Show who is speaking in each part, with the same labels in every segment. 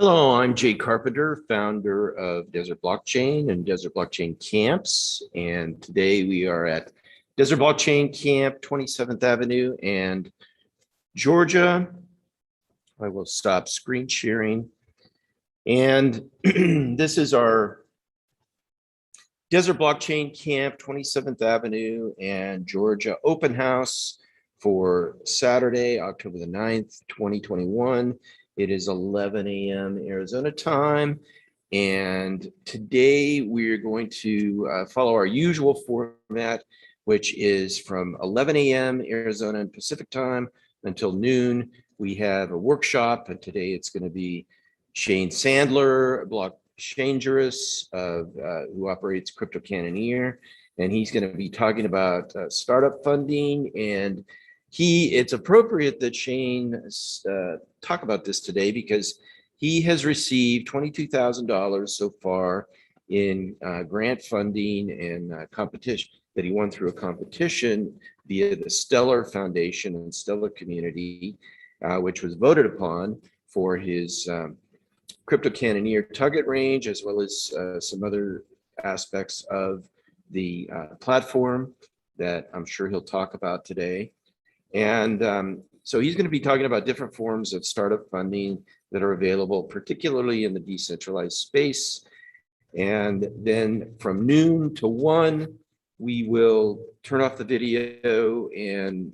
Speaker 1: Hello, I'm Jay Carpenter, founder of Desert Blockchain and Desert Blockchain Camps. And today we are at Desert Blockchain Camp, 27th Avenue and Georgia. I will stop screen sharing. And this is our Desert Blockchain Camp, 27th Avenue and Georgia open house for Saturday, October the 9th, 2021. It is 11 a.m. Arizona time. And today we're going to follow our usual format, which is from 11 a.m. Arizona and Pacific time until noon. We have a workshop, and today it's going to be Shane Sandler, blockchaingerist who operates CryptoCannoneer, and he's going to be talking about startup funding. And it's appropriate that Shane talk about this today because he has received $22,000 so far in grant funding and competition that he won through a competition via the Stellar Foundation and Stellar Community, which was voted upon for his CryptoCannoneer target range, as well as some other aspects of the platform that I'm sure he'll talk about today. And so he's going to be talking about different forms of startup funding that are available, particularly in the decentralized space. And then from noon to 1, we will turn off the video and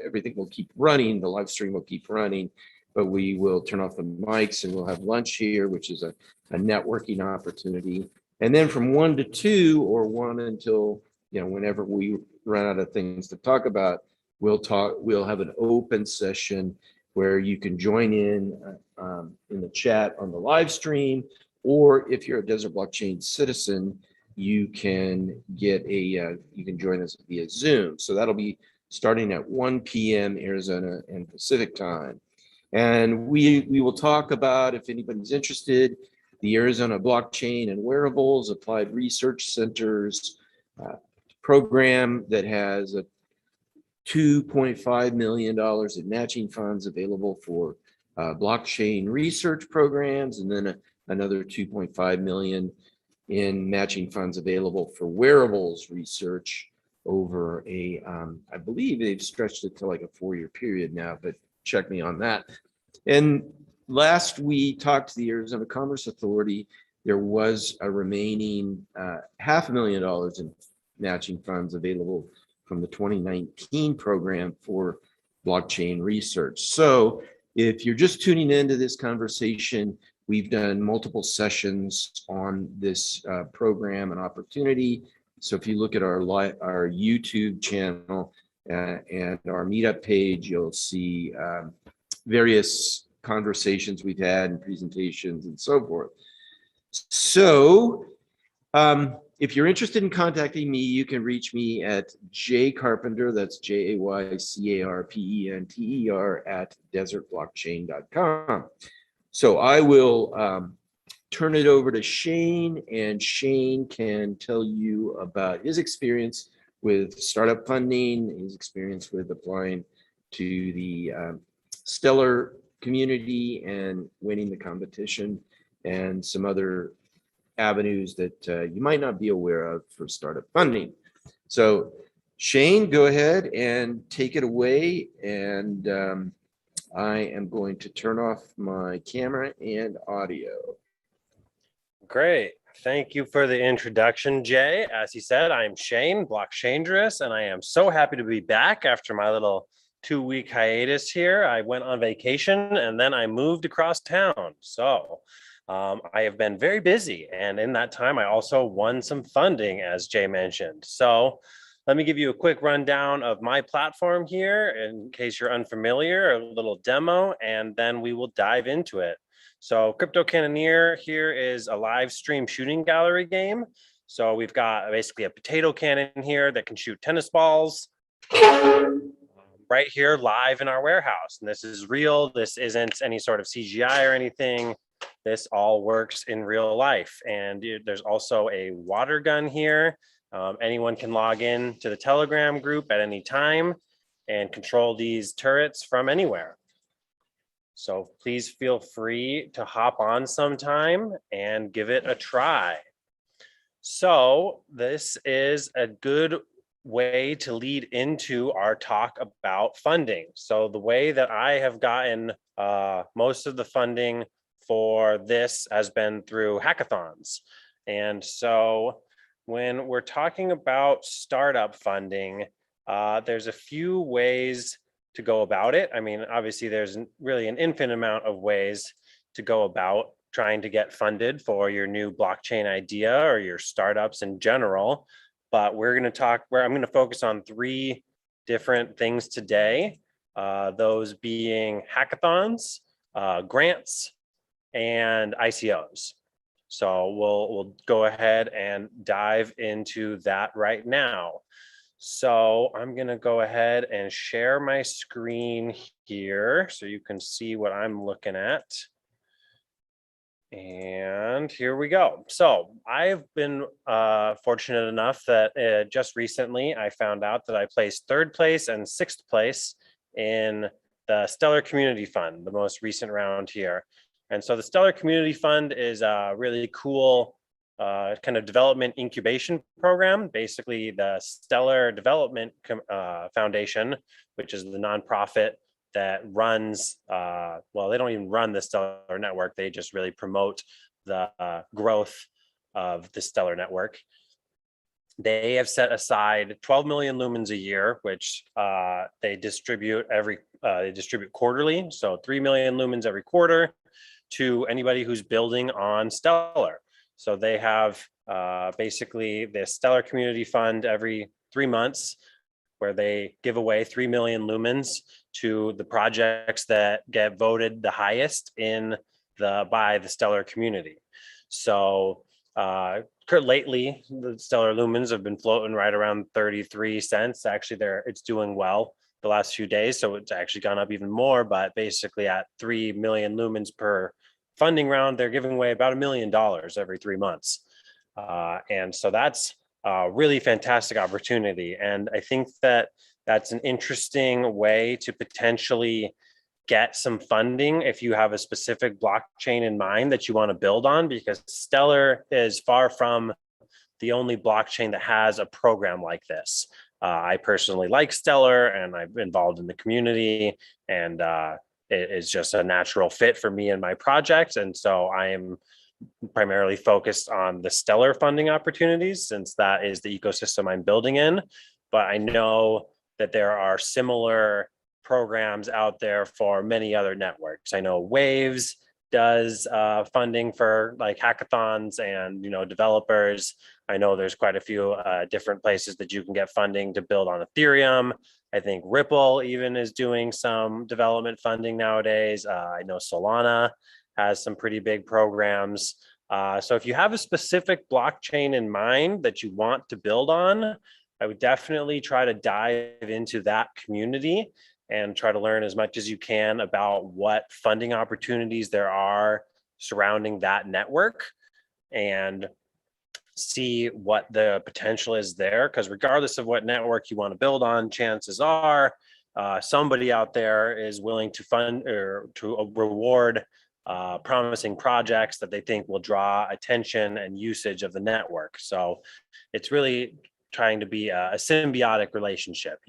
Speaker 1: everything will keep running. The live stream will keep running, but we will turn off the mics and we'll have lunch here, which is a networking opportunity. And then from 1 to 2 or 1 until, whenever we run out of things to talk about, we'll have an open session where you can join in the chat on the live stream, or if you're a Desert Blockchain citizen, you can you can join us via Zoom. So that'll be starting at 1 p.m. Arizona and Pacific time. And we will talk about, if anybody's interested, the Arizona Blockchain and Wearables Applied Research Center's program that has a $2.5 million in matching funds available for blockchain research programs, and then another $2.5 million in matching funds available for wearables research over I believe they've stretched it to like a 4-year period now, but check me on that. And last we talked to the Arizona Commerce Authority, there was a remaining $500,000 in matching funds available from the 2019 program for blockchain research. So if you're just tuning into this conversation, we've done multiple sessions on this program and opportunity. So if you look at our YouTube channel and our meetup page, you'll see various conversations we've had and presentations and so forth. So if you're interested in contacting me, you can reach me at jcarpenter, that's JAYCARPENTER at desertblockchain.com. So I will turn it over to Shane, and Shane can tell you about his experience with startup funding, his experience with applying to the Stellar community and winning the competition, and some other avenues that you might not be aware of for startup funding. So Shane, go ahead and take it away. And I am going to turn off my camera and audio.
Speaker 2: Great. Thank you for the introduction, Jay. As he said, I'm Shane, blockchaingerist, and I am so happy to be back after my little 2-week hiatus here. I went on vacation and then I moved across town. So I have been very busy, and in that time, I also won some funding, as Jay mentioned. So let me give you a quick rundown of my platform here, in case you're unfamiliar, a little demo, and then we will dive into it. So CryptoCannoneer here is a live stream shooting gallery game. So we've got basically a potato cannon here that can shoot tennis balls right here live in our warehouse. And this is real. This isn't any sort of CGI or anything. This all works in real life. And there's also a water gun here. Anyone can log in to the Telegram group at any time and control these turrets from anywhere. So please feel free to hop on sometime and give it a try. So this is a good way to lead into our talk about funding. So the way that I have gotten most of the funding for this has been through hackathons. And so when we're talking about startup funding, there's a few ways to go about it. I mean, obviously there's really an infinite amount of ways to go about trying to get funded for your new blockchain idea or your startups in general. But I'm going to focus on 3 different things today, those being hackathons, grants, and ICOs. So we'll go ahead and dive into that right now. So I'm going to go ahead and share my screen here so you can see what I'm looking at. And here we go. So I've been fortunate enough that just recently I found out that I placed 3rd place and 6th place in the Stellar Community Fund, the most recent round here. And so the Stellar Community Fund is a really cool kind of development incubation program. Basically, the Stellar Development Foundation, which is the nonprofit that runs, well, they don't even run the Stellar network. They just really promote the growth of the Stellar network. They have set aside 12 million lumens a year, which they distribute quarterly. So 3 million lumens every quarter to anybody who's building on Stellar. So they have basically the Stellar Community Fund every 3 months, where they give away 3 million lumens to the projects that get voted the highest by the Stellar community. So lately, the Stellar lumens have been floating right around 33 cents. Actually, it's doing well the last few days, so it's actually gone up even more. But basically, at 3 million lumens per funding round, they're giving away about $1 million every 3 months, and so that's a really fantastic opportunity. And I think that that's an interesting way to potentially get some funding if you have a specific blockchain in mind that you want to build on, because Stellar is far from the only blockchain that has a program like this. I personally like Stellar, and I'm involved in the community, and it is just a natural fit for me and my project. And so I am primarily focused on the Stellar funding opportunities, since that is the ecosystem I'm building in. But I know that there are similar programs out there for many other networks. I know Waves does funding for like hackathons and developers. I know there's quite a few different places that you can get funding to build on Ethereum. I think Ripple even is doing some development funding nowadays. I know Solana has some pretty big programs. So if you have a specific blockchain in mind that you want to build on, I would definitely try to dive into that community and try to learn as much as you can about what funding opportunities there are surrounding that network, and see what the potential is there. Because regardless of what network you want to build on, chances are somebody out there is willing to fund or to reward promising projects that they think will draw attention and usage of the network. So it's really trying to be a symbiotic relationship.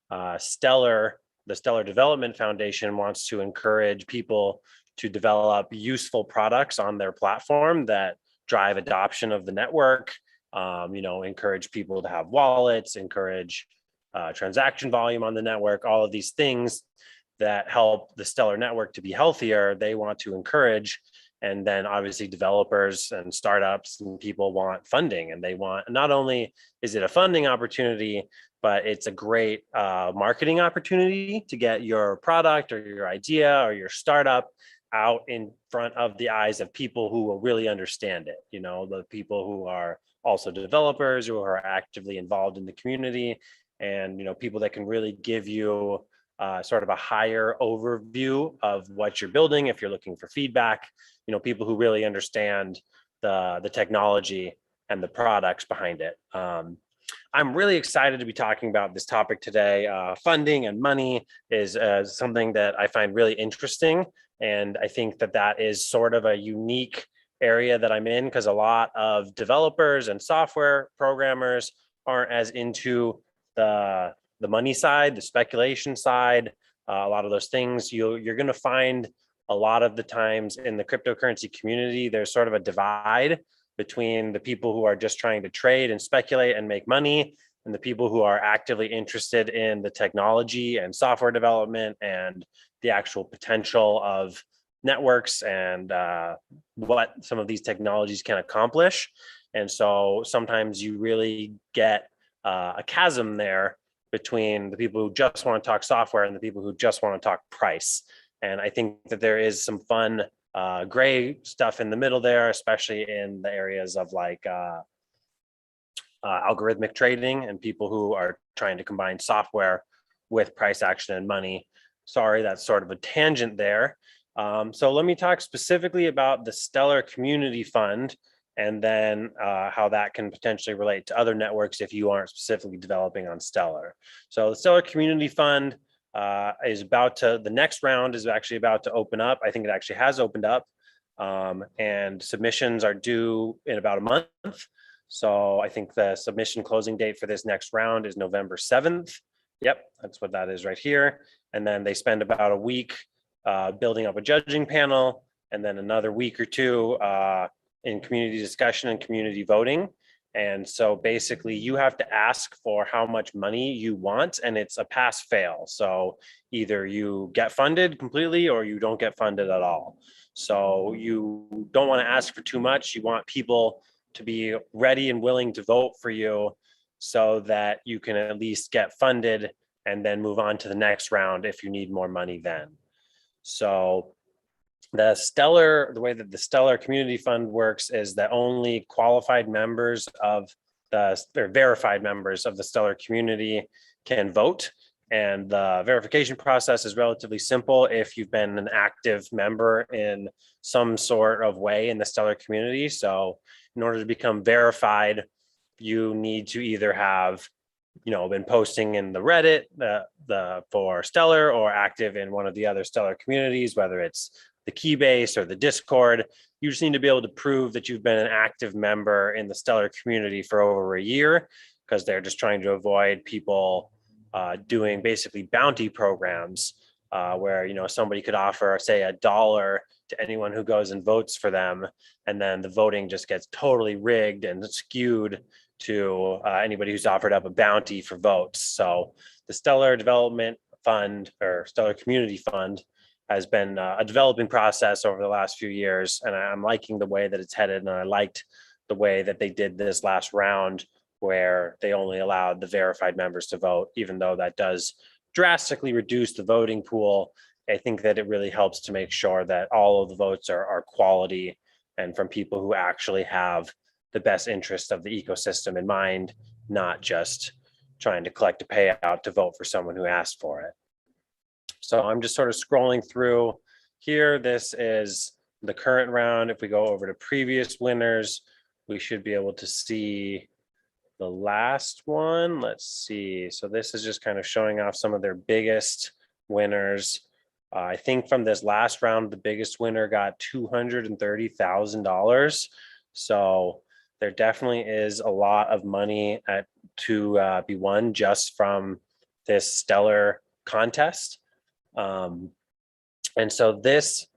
Speaker 2: The Stellar Development Foundation wants to encourage people to develop useful products on their platform that drive adoption of the network, encourage people to have wallets, encourage transaction volume on the network, all of these things that help the Stellar network to be healthier, they want to encourage. And then obviously developers and startups and people want funding, and they want, not only is it a funding opportunity, but it's a great marketing opportunity to get your product or your idea or your startup out in front of the eyes of people who will really understand it. The people who are also developers, who are actively involved in the community, and people that can really give you sort of a higher overview of what you're building if you're looking for feedback. People who really understand the technology and the products behind it. I'm really excited to be talking about this topic today. Funding and money is something that I find really interesting. And I think that that is sort of a unique area that I'm in because a lot of developers and software programmers aren't as into the money side, the speculation side, a lot of those things. You're going to find a lot of the times in the cryptocurrency community, there's sort of a divide between the people who are just trying to trade and speculate and make money and the people who are actively interested in the technology and software development and the actual potential of networks and what some of these technologies can accomplish. And so sometimes you really get a chasm there between the people who just want to talk software and the people who just want to talk price. And I think that there is some fun gray stuff in the middle there, especially in the areas of like algorithmic trading and people who are trying to combine software with price action and money. Sorry, that's sort of a tangent there. So let me talk specifically about the Stellar Community Fund and then how that can potentially relate to other networks if you aren't specifically developing on Stellar. So the Stellar Community Fund is the next round is actually about to open up. I think it actually has opened up and submissions are due in about a month. So I think the submission closing date for this next round is November 7th. Yep, that's what that is right here. And then they spend about a week building up a judging panel and then another week or two in community discussion and community voting. And so basically you have to ask for how much money you want and it's a pass fail. So either you get funded completely or you don't get funded at all. So you don't want to ask for too much. You want people to be ready and willing to vote for you so that you can at least get funded and then move on to the next round if you need more money then. So the way that the Stellar Community Fund works is that only qualified members of or verified members of the Stellar community can vote. And the verification process is relatively simple if you've been an active member in some sort of way in the Stellar community. So in order to become verified, you need to either have been posting in the Reddit for Stellar or active in one of the other Stellar communities, whether it's the Keybase or the Discord. You just need to be able to prove that you've been an active member in the Stellar community for over a year, because they're just trying to avoid people doing basically bounty programs where somebody could offer, say, $1 to anyone who goes and votes for them, and then the voting just gets totally rigged and skewed to anybody who's offered up a bounty for votes. So the Stellar Development Fund or Stellar Community Fund has been a developing process over the last few years, and I'm liking the way that it's headed. And I liked the way that they did this last round where they only allowed the verified members to vote, even though that does drastically reduce the voting pool. I think that it really helps to make sure that all of the votes are quality and from people who actually have the best interest of the ecosystem in mind, not just trying to collect a payout to vote for someone who asked for it. So I'm just sort of scrolling through here. This is the current round. If we go over to previous winners, we should be able to see the last one. Let's see. So this is just kind of showing off some of their biggest winners. I think from this last round, the biggest winner got $230,000. So there definitely is a lot of money to be won just from this Stellar contest. And so this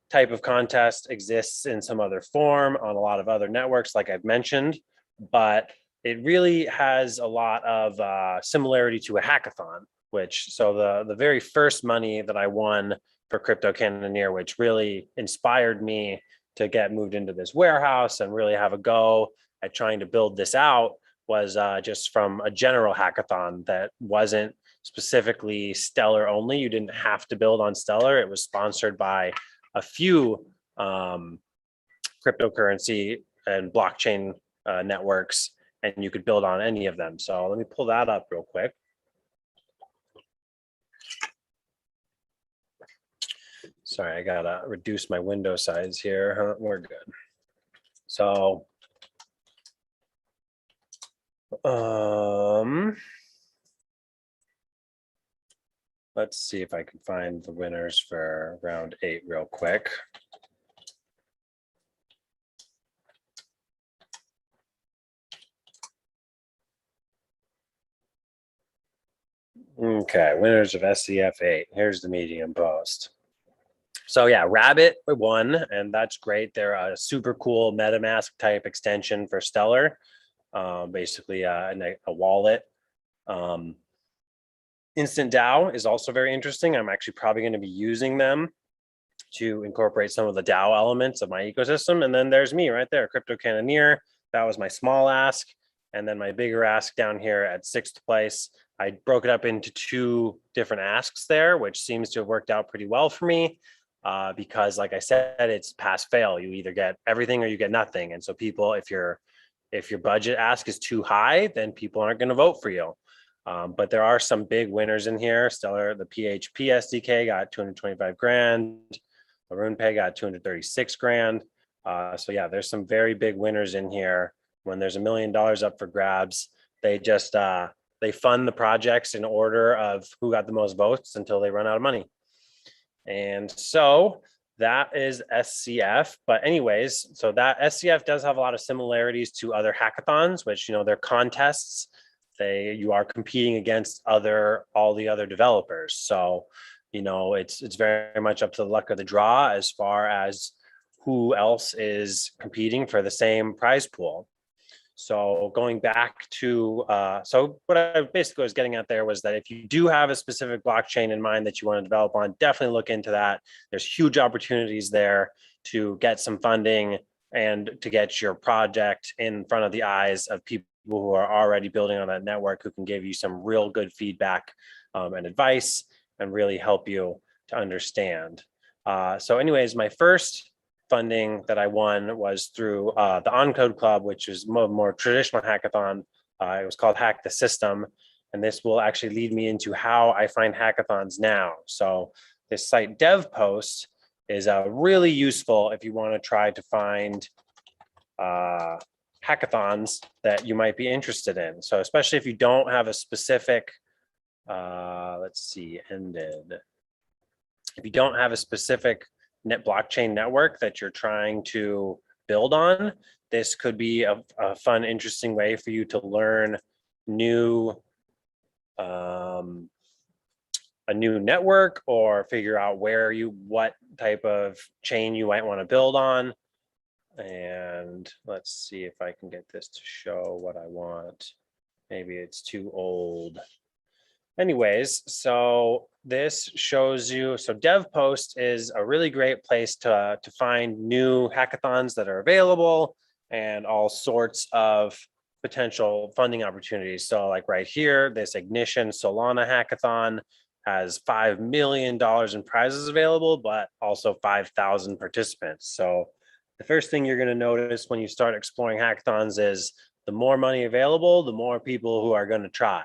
Speaker 2: type of contest exists in some other form on a lot of other networks, like I've mentioned, but it really has a lot of similarity to a hackathon, so the very first money that I won for CryptoCannoneer, which really inspired me to get moved into this warehouse and really have a go at trying to build this out, was just from a general hackathon that wasn't specifically Stellar only. You didn't have to build on Stellar. It was sponsored by a few cryptocurrency and blockchain networks, and you could build on any of them. So let me pull that up real quick. Sorry, I gotta reduce my window size here. We're good. So Let's see if I can find the winners for round 8 real quick. Okay, winners of SCF 8. Here's the Medium post. So yeah, Rabbit won, and that's great. They're a super cool MetaMask type extension for Stellar, basically a wallet. Instant DAO is also very interesting. I'm actually probably going to be using them to incorporate some of the DAO elements of my ecosystem. And then there's me right there, CryptoCannoneer. That was my small ask. And then my bigger ask down here at 6th place. I broke it up into 2 different asks there, which seems to have worked out pretty well for me. Because like I said, it's pass fail. You either get everything or you get nothing. And so people, if your budget ask is too high, then people aren't going to vote for you. But there are some big winners in here. Stellar, the PHP SDK got 225 grand. ArunePay got 236 grand. So yeah, there's some very big winners in here. When there's $1 million up for grabs, they just they fund the projects in order of who got the most votes until they run out of money. And so that is SCF. But anyways, so that SCF does have a lot of similarities to other hackathons, which, you know, they're contests. You are competing against all the other developers. So, you know, it's very much up to the luck of the draw as far as who else is competing for the same prize pool. So going back to, so what I basically was getting at there was that if you do have a specific blockchain in mind that you want to develop on, definitely look into that. There's huge opportunities there to get some funding and to get your project in front of the eyes of people who are already building on that network, who can give you some real good feedback and advice and really help you to understand. So anyways, my first funding that I won was through the Encode Club, which is more traditional hackathon. It was called Hack the System. And this will actually lead me into how I find hackathons now. So this site DevPost is really useful if you want to try to find hackathons that you might be interested in. So especially if you don't have a specific, let's see, ended. If you don't have a specific blockchain network that you're trying to build on, this could be a fun, interesting way for you to learn a new network, or figure out what type of chain you might want to build on. And let's see if I can get this to show what I want. Maybe it's too old. Anyways, so this shows you, so DevPost is a really great place to find new hackathons that are available and all sorts of potential funding opportunities. So like right here, this Ignition Solana hackathon has $5 million in prizes available, but also 5,000 participants. So the first thing you're going to notice when you start exploring hackathons is the more money available, the more people who are going to try.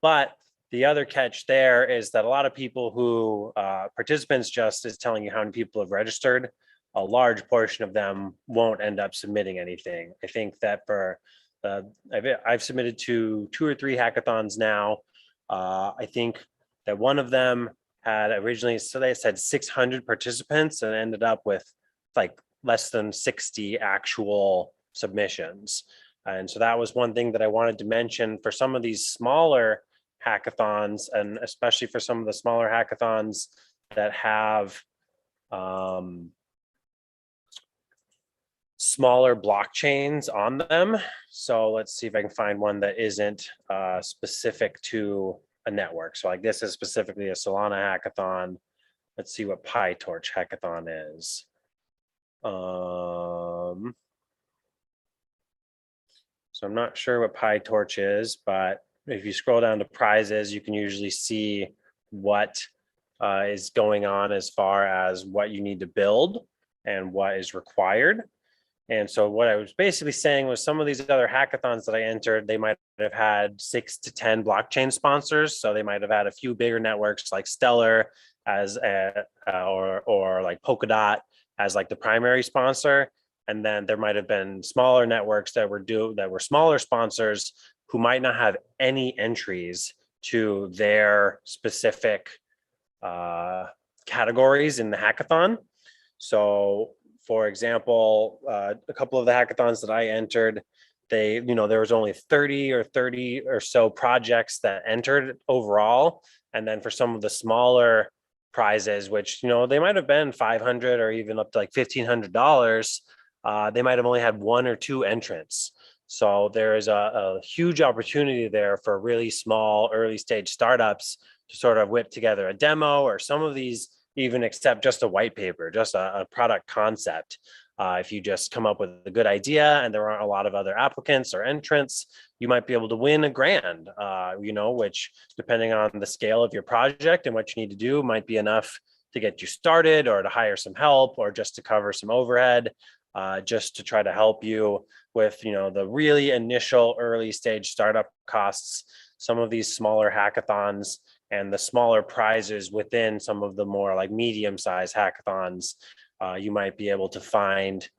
Speaker 2: But the other catch there is that a lot of people who participants just is telling you how many people have registered. A large portion of them won't end up submitting anything. I think that for I've submitted to 2 or 3 hackathons now. I think that one of them had originally, so they said 600 participants and ended up with like less than 60 actual submissions. And so that was one thing that I wanted to mention for some of these smaller hackathons, and especially for some of the smaller hackathons that have smaller blockchains on them. So let's see if I can find one that isn't specific to a network. So like this is specifically a Solana hackathon. Let's see what PyTorch hackathon is. So I'm not sure what PyTorch is, but if you scroll down to prizes, you can usually see what is going on as far as what you need to build and what is required. And so what I was basically saying was some of these other hackathons that I entered, they might have had 6 to 10 blockchain sponsors. So they might have had a few bigger networks like Stellar as or like Polkadot as like the primary sponsor. And then there might have been smaller networks that were smaller sponsors who might not have any entries to their specific categories in the hackathon. So for example, a couple of the hackathons that I entered, there was only 30 or so projects that entered overall. And then for some of the smaller prizes, which, they might have been 500 or even up to like $1,500, they might have only had 1 or 2 entrants. So there is a huge opportunity there for really small early stage startups to sort of whip together a demo, or some of these even accept just a white paper, just a product concept. If you just come up with a good idea and there aren't a lot of other applicants or entrants, you might be able to win a grand, which, depending on the scale of your project and what you need to do, might be enough to get you started, or to hire some help, or just to cover some overhead, just to try to help you with, the really initial early stage startup costs. Some of these smaller hackathons and the smaller prizes within some of the more like medium-sized hackathons, you might be able to find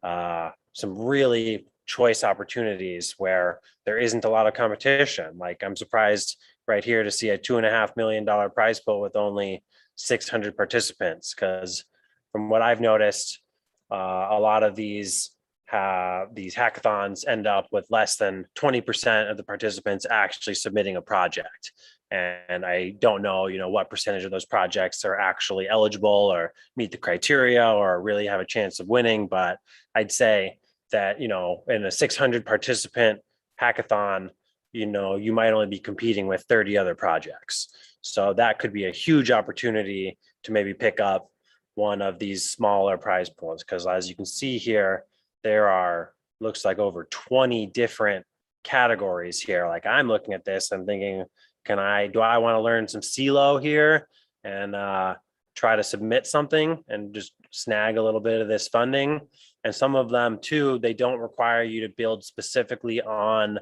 Speaker 2: some really choice opportunities where there isn't a lot of competition. Like, I'm surprised right here to see a $2.5 million prize pool with only 600 participants, because from what I've noticed, a lot of these hackathons end up with less than 20% of the participants actually submitting a project. And I don't know, what percentage of those projects are actually eligible or meet the criteria or really have a chance of winning. But I'd say that, in a 600 participant hackathon, you might only be competing with 30 other projects. So that could be a huge opportunity to maybe pick up one of these smaller prize pools, because as you can see here, there looks like over 20 different categories here. Like, I'm looking at this and thinking, do I want to learn some CeeLo here and try to submit something and just snag a little bit of this funding? And some of them too, they don't require you to build specifically on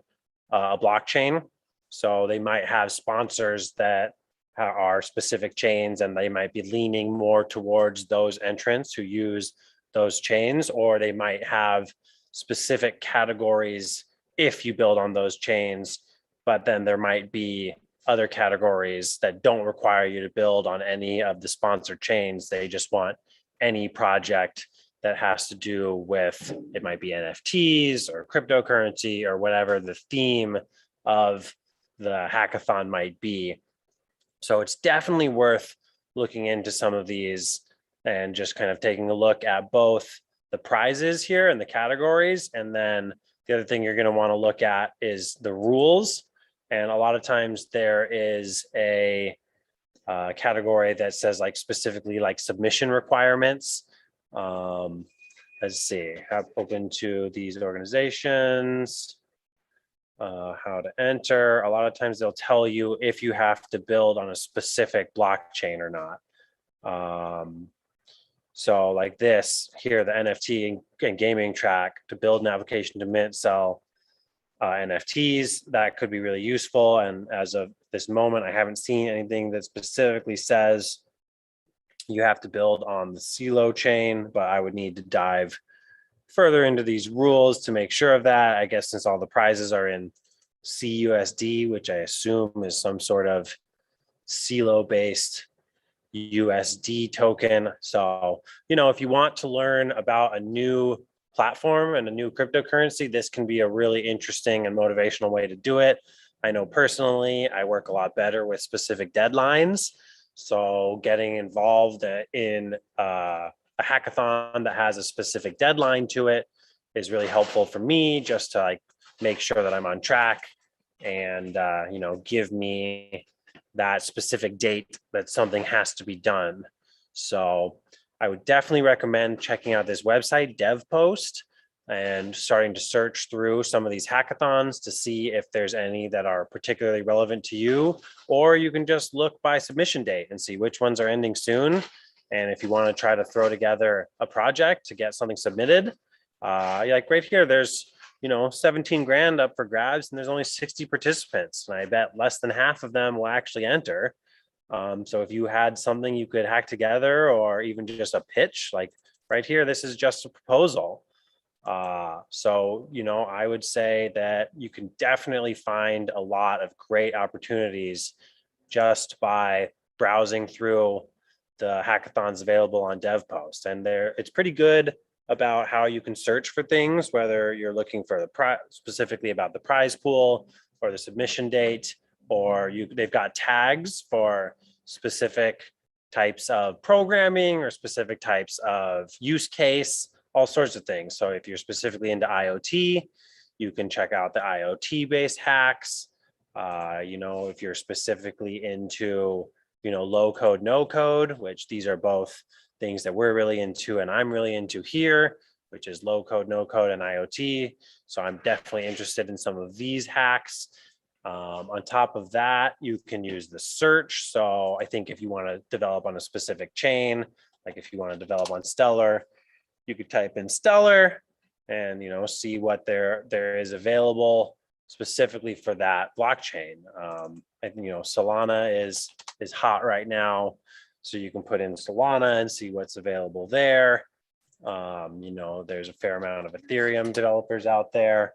Speaker 2: a blockchain. So they might have sponsors that are specific chains, and they might be leaning more towards those entrants who use those chains, or they might have specific categories if you build on those chains, but then there might be other categories that don't require you to build on any of the sponsored chains. They just want any project that has to do with, it might be NFTs or cryptocurrency or whatever the theme of the hackathon might be. So it's definitely worth looking into some of these and just kind of taking a look at both the prizes here and the categories. And then the other thing you're going to want to look at is the rules. And a lot of times there is a category that says like specifically like submission requirements. Let's see, have open to these organizations, how to enter. A lot of times they'll tell you if you have to build on a specific blockchain or not. So like this here, the NFT and gaming track, to build an application to mint, sell NFTs, that could be really useful. And as of this moment, I haven't seen anything that specifically says you have to build on the CeeLo chain, but I would need to dive further into these rules to make sure of that. I guess since all the prizes are in CUSD, which I assume is some sort of CeeLo based USD token. So, if you want to learn about a new platform and a new cryptocurrency, this can be a really interesting and motivational way to do it. I know personally, I work a lot better with specific deadlines. So getting involved in a hackathon that has a specific deadline to it is really helpful for me, just to like make sure that I'm on track and, give me that specific date that something has to be done. So I would definitely recommend checking out this website, DevPost, and starting to search through some of these hackathons to see if there's any that are particularly relevant to you, or you can just look by submission date and see which ones are ending soon. And if you want to try to throw together a project to get something submitted, like right here, there's 17 grand up for grabs, and there's only 60 participants, and I bet less than half of them will actually enter. So if you had something you could hack together, or even just a pitch, like right here, this is just a proposal. So, I would say that you can definitely find a lot of great opportunities just by browsing through the hackathons available on DevPost. And it's pretty good about how you can search for things, whether you're looking for specifically about the prize pool or the submission date, or they've got tags for specific types of programming or specific types of use case, all sorts of things. So if you're specifically into IoT, you can check out the IoT based hacks. If you're specifically into, low code, no code, which these are both things that we're really into and I'm really into here, which is low code, no code, and IoT. So I'm definitely interested in some of these hacks. On top of that, you can use the search. So I think if you want to develop on a specific chain, like if you want to develop on Stellar, you could type in Stellar and see what there is available specifically for that blockchain. I think Solana is hot right now, so you can put in Solana and see what's available there. There's a fair amount of Ethereum developers out there.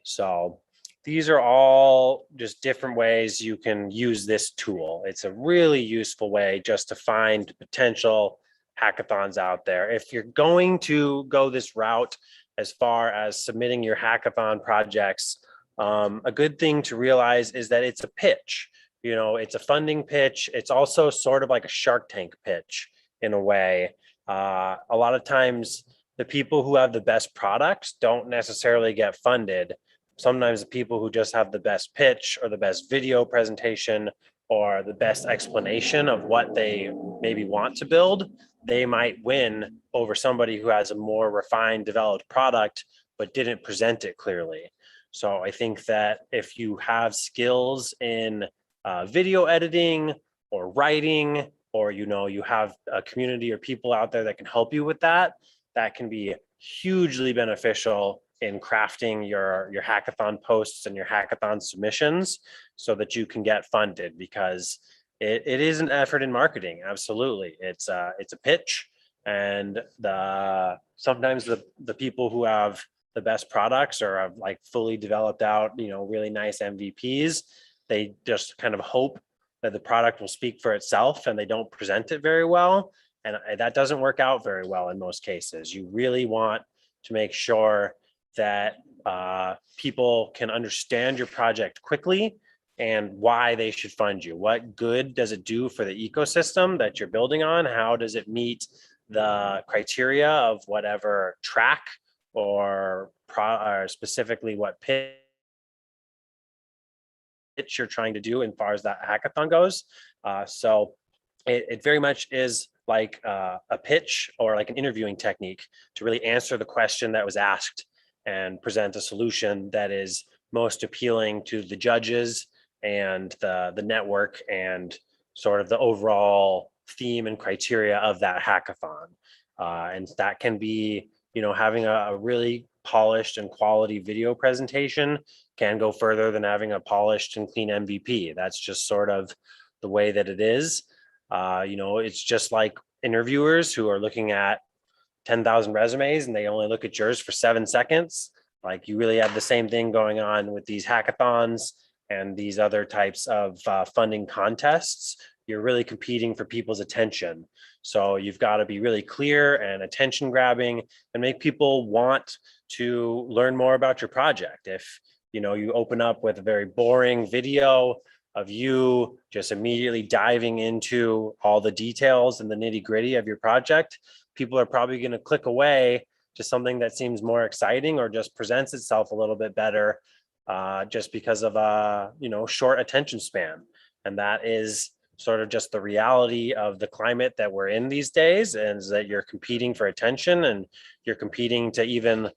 Speaker 2: So these are all just different ways you can use this tool. It's a really useful way just to find potential hackathons out there. If you're going to go this route as far as submitting your hackathon projects, a good thing to realize is that it's a pitch. It's a funding pitch. It's also sort of like a Shark Tank pitch in a way. A lot of times the people who have the best products don't necessarily get funded. Sometimes the people who just have the best pitch or the best video presentation or the best explanation of what they maybe want to build, they might win over somebody who has a more refined, developed product, but didn't present it clearly. So I think that if you have skills in video editing or writing, or you have a community or people out there that can help you with that, that can be hugely beneficial in crafting your hackathon posts and your hackathon submissions so that you can get funded, because it is an effort in marketing. Absolutely. It's a pitch, and sometimes the people who have the best products or have like fully developed out, really nice MVPs, they just kind of hope that the product will speak for itself and they don't present it very well. And that doesn't work out very well in most cases. You really want to make sure that people can understand your project quickly and why they should fund you. What good does it do for the ecosystem that you're building on? How does it meet the criteria of whatever track or specifically what pitch you're trying to do as far as that hackathon goes? So it very much is like a pitch or like an interviewing technique to really answer the question that was asked and present a solution that is most appealing to the judges and the network and sort of the overall theme and criteria of that hackathon. And that can be, having a really polished and quality video presentation can go further than having a polished and clean MVP. That's just sort of the way that it is. It's just like interviewers who are looking at 10,000 resumes and they only look at yours for 7 seconds. Like, you really have the same thing going on with these hackathons and these other types of funding contests. You're really competing for people's attention. So you've got to be really clear and attention grabbing and make people want to learn more about your project. If you open up with a very boring video of you just immediately diving into all the details and the nitty gritty of your project, people are probably going to click away to something that seems more exciting or just presents itself a little bit better, just because of a short attention span. And that is sort of just the reality of the climate that we're in these days, and is that you're competing for attention and you're competing to even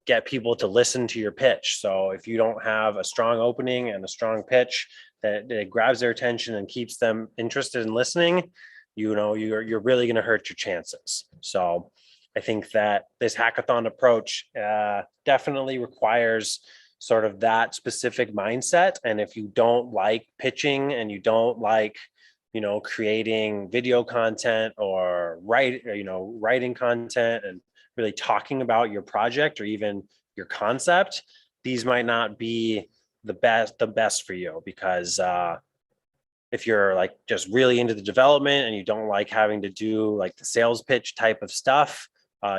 Speaker 2: get people to listen to your pitch. So if you don't have a strong opening and a strong pitch that grabs their attention and keeps them interested in listening, you're really going to hurt your chances. So I think that this hackathon approach definitely requires sort of that specific mindset. And if you don't like pitching and you don't like creating video content or writing content and really talking about your project or even your concept, these might not be the best for you, because if you're like just really into the development and you don't like having to do like the sales pitch type of stuff,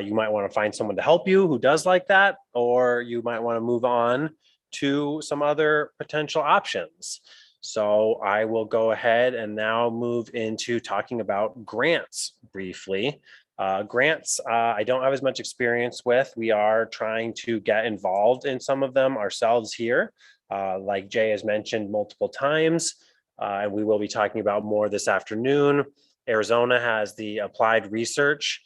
Speaker 2: you might want to find someone to help you who does like that, or you might want to move on to some other potential options. So I will go ahead and now move into talking about grants briefly. Grants, I don't have as much experience with. We are trying to get involved in some of them ourselves here. Like Jay has mentioned multiple times, and we will be talking about more this afternoon. Arizona has the applied research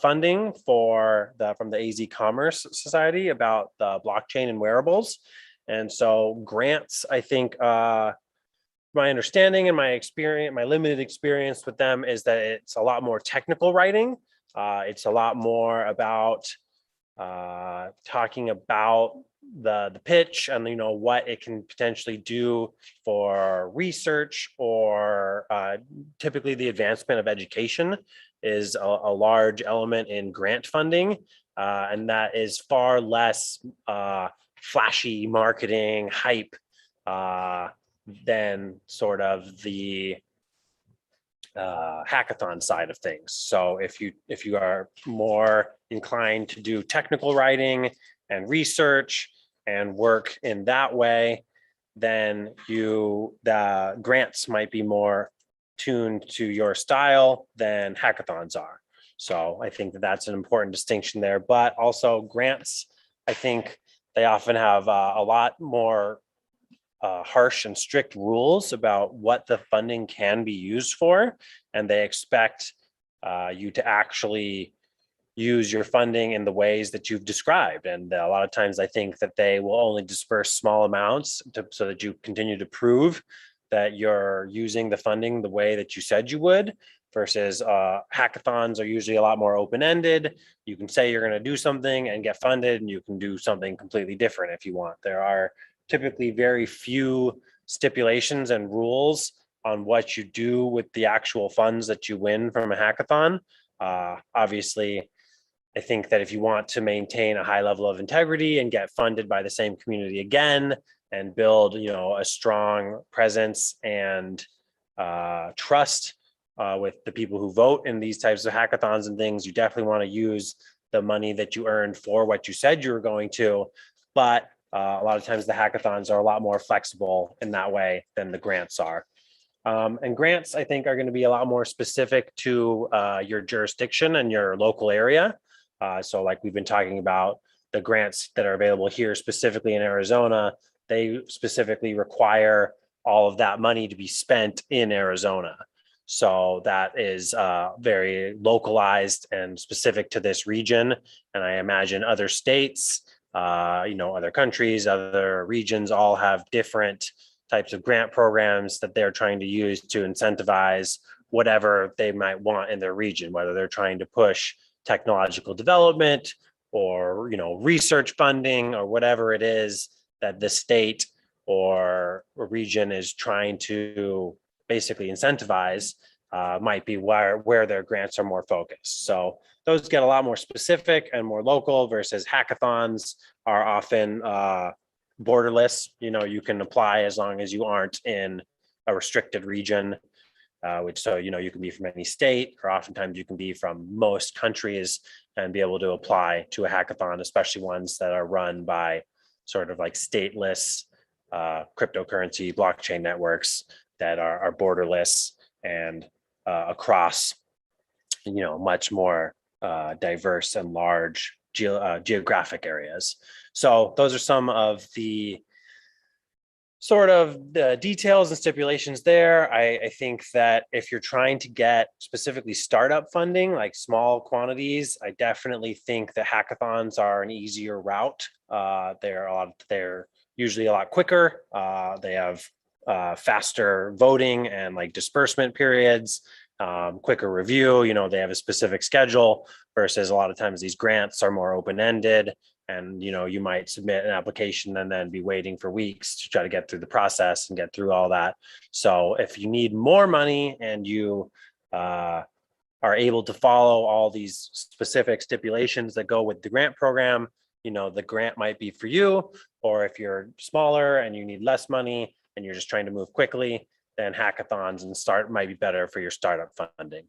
Speaker 2: funding from the AZ Commerce Society about the blockchain and wearables. And so grants, I think, my understanding and my experience, my limited experience with them, is that it's a lot more technical writing. It's a lot more about talking about the pitch and what it can potentially do for research, or typically the advancement of education is a large element in grant funding, and that is far less flashy marketing hype than sort of the hackathon side of things. So if you are more inclined to do technical writing and research and work in that way, then the grants might be more tuned to your style than hackathons are. So I think that that's an important distinction there. But also grants, I think they often have a lot more harsh and strict rules about what the funding can be used for, and they expect you to actually use your funding in the ways that you've described. And a lot of times I think that they will only disperse small amounts so that you continue to prove that you're using the funding the way that you said you would, versus hackathons are usually a lot more open-ended. You can say you're going to do something and get funded, and you can do something completely different if you want. There are typically very few stipulations and rules on what you do with the actual funds that you win from a hackathon. Obviously, I think that if you want to maintain a high level of integrity and get funded by the same community again and build, a strong presence and trust with the people who vote in these types of hackathons and things, you definitely want to use the money that you earned for what you said you were going to. But a lot of times the hackathons are a lot more flexible in that way than the grants are. And grants, I think, are going to be a lot more specific to your jurisdiction and your local area. So like we've been talking about, the grants that are available here specifically in Arizona, they specifically require all of that money to be spent in Arizona. So that is very localized and specific to this region. And I imagine other states, other countries, other regions all have different types of grant programs that they're trying to use to incentivize whatever they might want in their region, whether they're trying to push technological development or, research funding or whatever it is that the state or region is trying to basically incentivize, might be where their grants are more focused. So those get a lot more specific and more local, versus hackathons are often borderless. You can apply as long as you aren't in a restricted region, you can be from any state, or oftentimes you can be from most countries and be able to apply to a hackathon, especially ones that are run by sort of like stateless cryptocurrency blockchain networks that are borderless and across, much more diverse and large geographic areas. So those are some of the sort of the details and stipulations there. I think that if you're trying to get specifically startup funding, like small quantities, I definitely think that hackathons are an easier route. They're usually a lot quicker. They have faster voting and like disbursement periods. quicker review. They have a specific schedule versus a lot of times these grants are more open-ended, and you might submit an application and then be waiting for weeks to try to get through the process and get through all that. So if you need more money and you are able to follow all these specific stipulations that go with the grant program, the grant might be for you. Or if you're smaller and you need less money and you're just trying to move quickly, then hackathons and start might be better for your startup funding.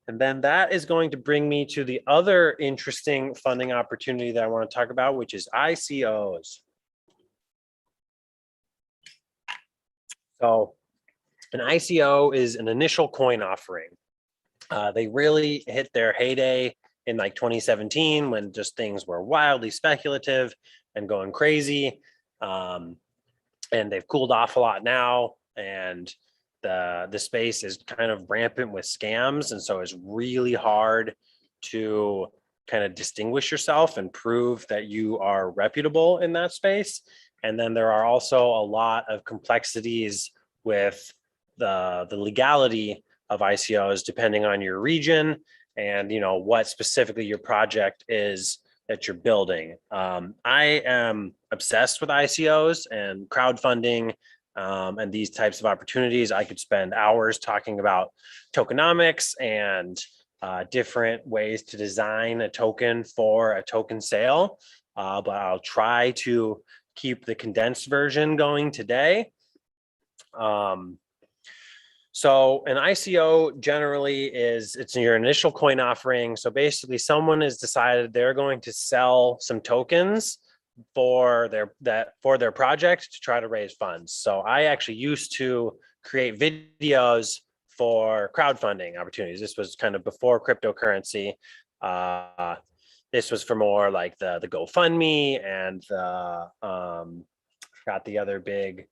Speaker 2: And then that is going to bring me to the other interesting funding opportunity that I want to talk about, which is ICOs. So an ICO is an initial coin offering. They really hit their heyday in like 2017 when just things were wildly speculative and going crazy. And they've cooled off a lot now. And the space is kind of rampant with scams. And so it's really hard to kind of distinguish yourself and prove that you are reputable in that space. And then there are also a lot of complexities with the legality of ICOs, depending on your region and what specifically your project is that you're building. I am obsessed with ICOs and crowdfunding and these types of opportunities. I could spend hours talking about tokenomics and different ways to design a token for a token sale, but I'll try to keep the condensed version going today. So an ICO generally it's your initial coin offering. So basically someone has decided they're going to sell some tokens for their project to try to raise funds. So I actually used to create videos for crowdfunding opportunities. This was kind of before cryptocurrency. This was for more like the GoFundMe and forgot the other big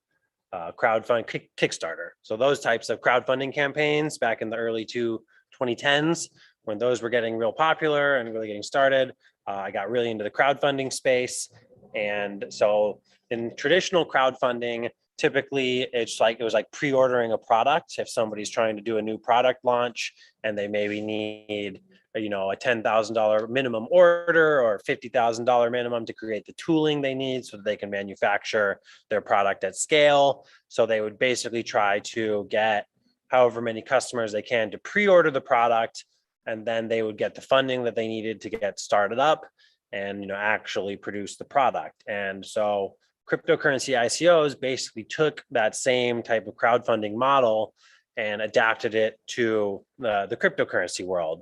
Speaker 2: crowdfund Kickstarter. So those types of crowdfunding campaigns back in the early 2010s, when those were getting real popular and really getting started, I got really into the crowdfunding space. And so in traditional crowdfunding, typically it was like pre-ordering a product. If somebody's trying to do a new product launch and they maybe need a $10,000 minimum order or $50,000 minimum to create the tooling they need so that they can manufacture their product at scale. So they would basically try to get however many customers they can to pre-order the product, and then they would get the funding that they needed to get started up and actually produce the product. And so cryptocurrency ICOs basically took that same type of crowdfunding model and adapted it to the cryptocurrency world.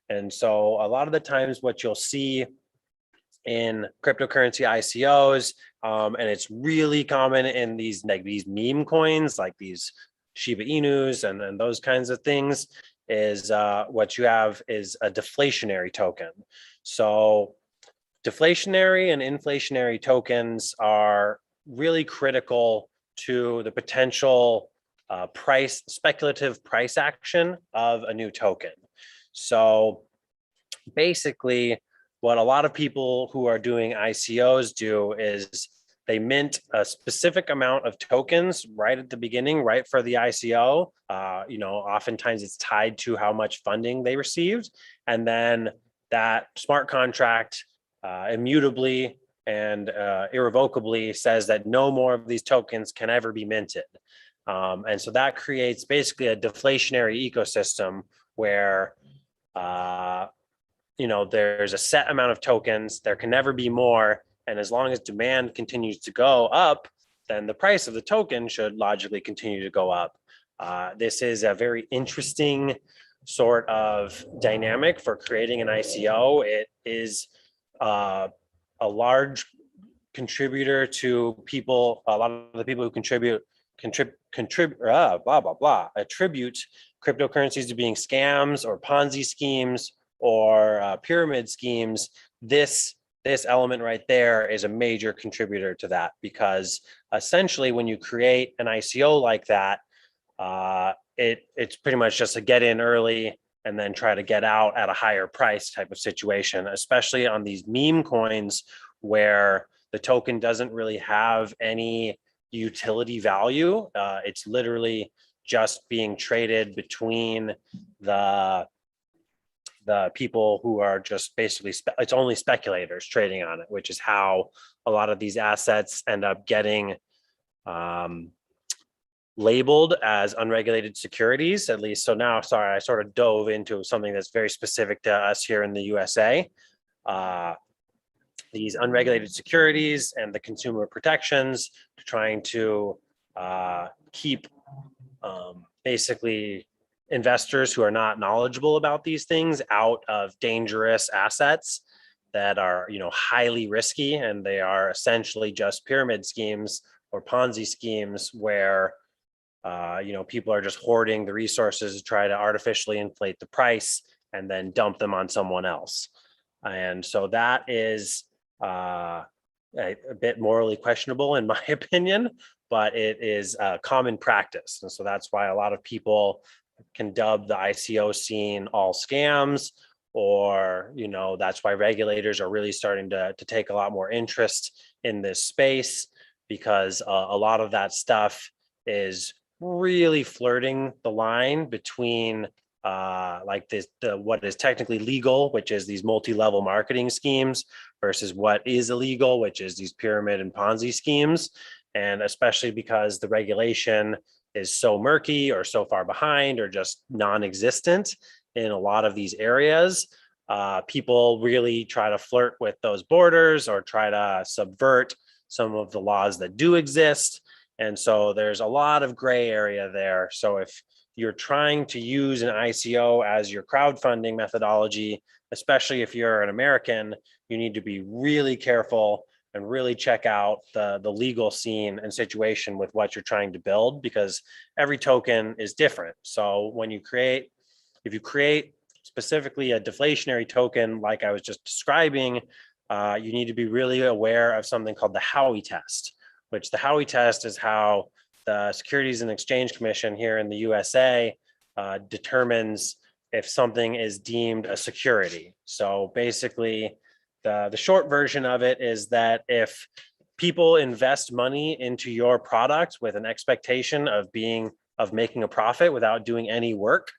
Speaker 2: And so a lot of the times what you'll see in cryptocurrency ICOs, and it's really common in these meme coins, like these Shiba Inus and those kinds of things, is what you have is a deflationary token. So deflationary and inflationary tokens are really critical to the potential speculative price action of a new token. So basically, what a lot of people who are doing ICOs do is they mint a specific amount of tokens right at the beginning, right for the ICO. Oftentimes it's tied to how much funding they received. And then that smart contract immutably and irrevocably says that no more of these tokens can ever be minted. And so that creates basically a deflationary ecosystem where there's a set amount of tokens, there can never be more, and as long as demand continues to go up, then the price of the token should logically continue to go up. This is a very interesting sort of dynamic for creating an ICO. It is a large contributor to people, a lot of the people who attribute cryptocurrencies to being scams or Ponzi schemes or pyramid schemes. This element right there is a major contributor to that, because essentially when you create an ICO like that, it's pretty much just a get in early and then try to get out at a higher price type of situation, especially on these meme coins where the token doesn't really have any utility value. It's literally just being traded between the people who are just basically, it's only speculators trading on it, which is how a lot of these assets end up getting labeled as unregulated securities, at least. So now, sorry, I sort of dove into something that's very specific to us here in the USA. These unregulated securities and the consumer protections trying to keep basically investors who are not knowledgeable about these things out of dangerous assets that are, highly risky, and they are essentially just pyramid schemes or Ponzi schemes where people are just hoarding the resources to try to artificially inflate the price and then dump them on someone else. And so that is a bit morally questionable in my opinion, but it is a common practice. And so that's why a lot of people can dub the ICO scene all scams, or, that's why regulators are really starting to take a lot more interest in this space, because a lot of that stuff is really flirting the line between what is technically legal, which is these multi-level marketing schemes, versus what is illegal, which is these pyramid and Ponzi schemes. And especially because the regulation is so murky or so far behind or just non-existent in a lot of these areas, people really try to flirt with those borders or try to subvert some of the laws that do exist. And so there's a lot of gray area there. So if you're trying to use an ICO as your crowdfunding methodology, especially if you're an American, you need to be really careful and really check out the legal scene and situation with what you're trying to build, because every token is different. So if you create specifically a deflationary token, like I was just describing, you need to be really aware of something called the Howie Test, which the Howie Test is how the Securities and Exchange Commission here in the USA determines if something is deemed a security. So basically, the short version of it is that if people invest money into your product with an expectation of making a profit without doing any work,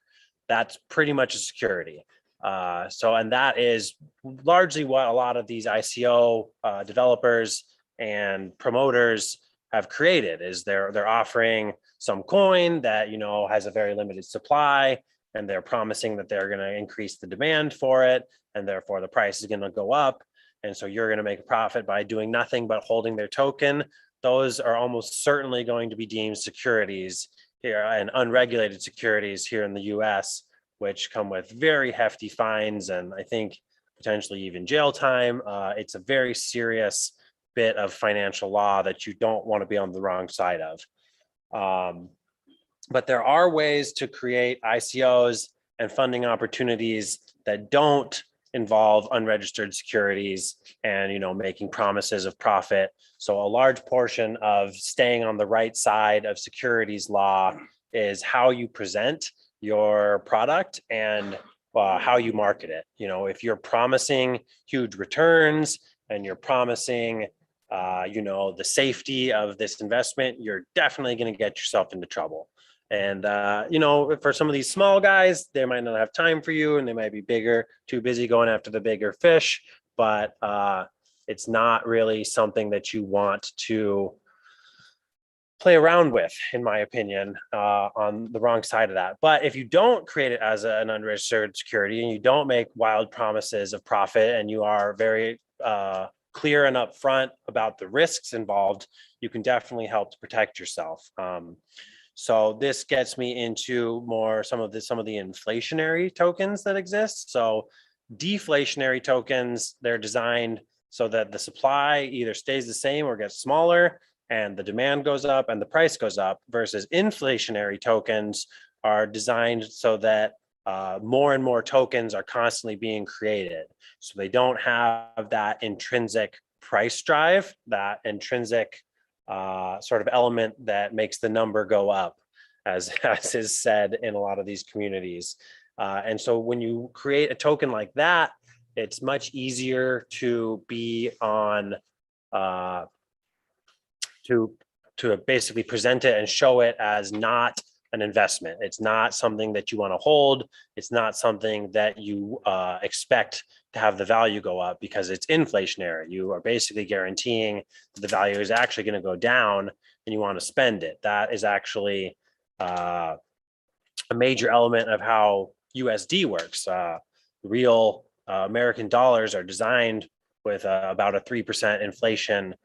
Speaker 2: that's pretty much a security. And that is largely what a lot of these ICO developers and promoters have created, is they're offering some coin that has a very limited supply, and they're promising that they're going to increase the demand for it, and therefore the price is going to go up, and so you're going to make a profit by doing nothing but holding their token. Those are almost certainly going to be deemed securities here, and unregulated securities here in the US, which come with very hefty fines and I think potentially even jail time. It's a very serious bit of financial law that you don't want to be on the wrong side of. But there are ways to create ICOs and funding opportunities that don't involve unregistered securities and making promises of profit. So a large portion of staying on the right side of securities law is how you present your product and how you market it. If you're promising huge returns and you're promising the safety of this investment, you're definitely going to get yourself into trouble. And, for some of these small guys, they might not have time for you and they might be too busy going after the bigger fish, but it's not really something that you want to play around with, in my opinion, on the wrong side of that. But if you don't create it as an unregistered security and you don't make wild promises of profit and you are very clear and upfront about the risks involved, you can definitely help to protect yourself. So this gets me into some of the inflationary tokens that exist. So deflationary tokens, they're designed so that the supply either stays the same or gets smaller and the demand goes up and the price goes up, versus inflationary tokens are designed so that more and more tokens are constantly being created. So they don't have that intrinsic price drive, that intrinsic sort of element that makes the number go up, as is said in a lot of these communities. And so when you create a token like that, it's much easier to be on, to basically present it and show it as not an investment. It's not something that you want to hold. It's not something that you expect to have the value go up because it's inflationary. You are basically guaranteeing that the value is actually going to go down and you want to spend it. That is actually a major element of how USD works. Real American dollars are designed with about a 3% inflation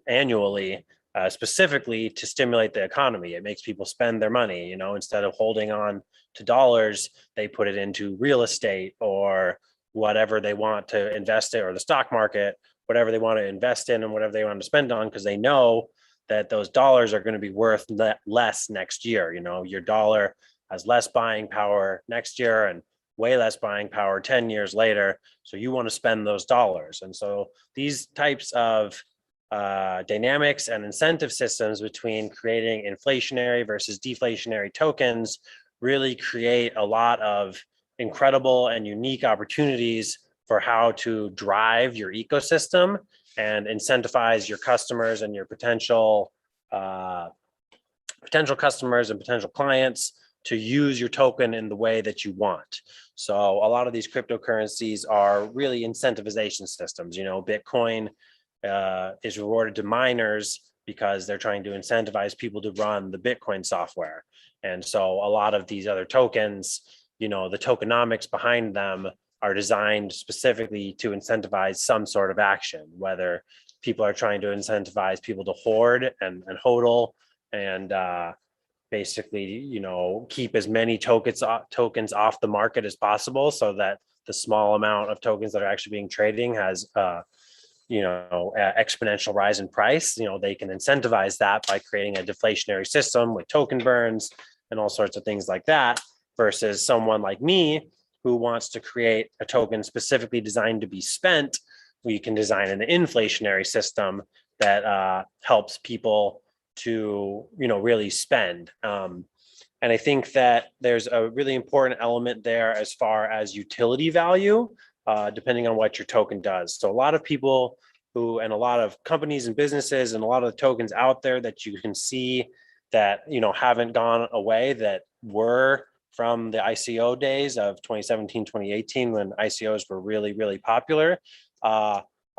Speaker 2: annually, specifically to stimulate the economy. It makes people spend their money. Instead of holding on to dollars, they put it into real estate or whatever they want to invest in, or the stock market, whatever they want to invest in and whatever they want to spend on, because they know that those dollars are going to be worth less next year. Your dollar has less buying power next year and way less buying power 10 years later. So you want to spend those dollars. And so these types of dynamics and incentive systems between creating inflationary versus deflationary tokens really create a lot of incredible and unique opportunities for how to drive your ecosystem and incentivize your customers and your potential customers and potential clients to use your token in the way that you want. So a lot of these cryptocurrencies are really incentivization systems. Bitcoin is rewarded to miners because they're trying to incentivize people to run the Bitcoin software. And so a lot of these other tokens, the tokenomics behind them are designed specifically to incentivize some sort of action, whether people are trying to incentivize people to hoard and hodl and basically, keep as many tokens off the market as possible so that the small amount of tokens that are actually being trading has exponential rise in price. They can incentivize that by creating a deflationary system with token burns and all sorts of things like that, versus someone like me who wants to create a token specifically designed to be spent. We can design an inflationary system that helps people to really spend. And I think that there's a really important element there as far as utility value, depending on what your token does. So a lot of people and a lot of companies and businesses and a lot of the tokens out there that you can see that haven't gone away, that were from the ICO days of 2017, 2018, when ICOs were really, really popular.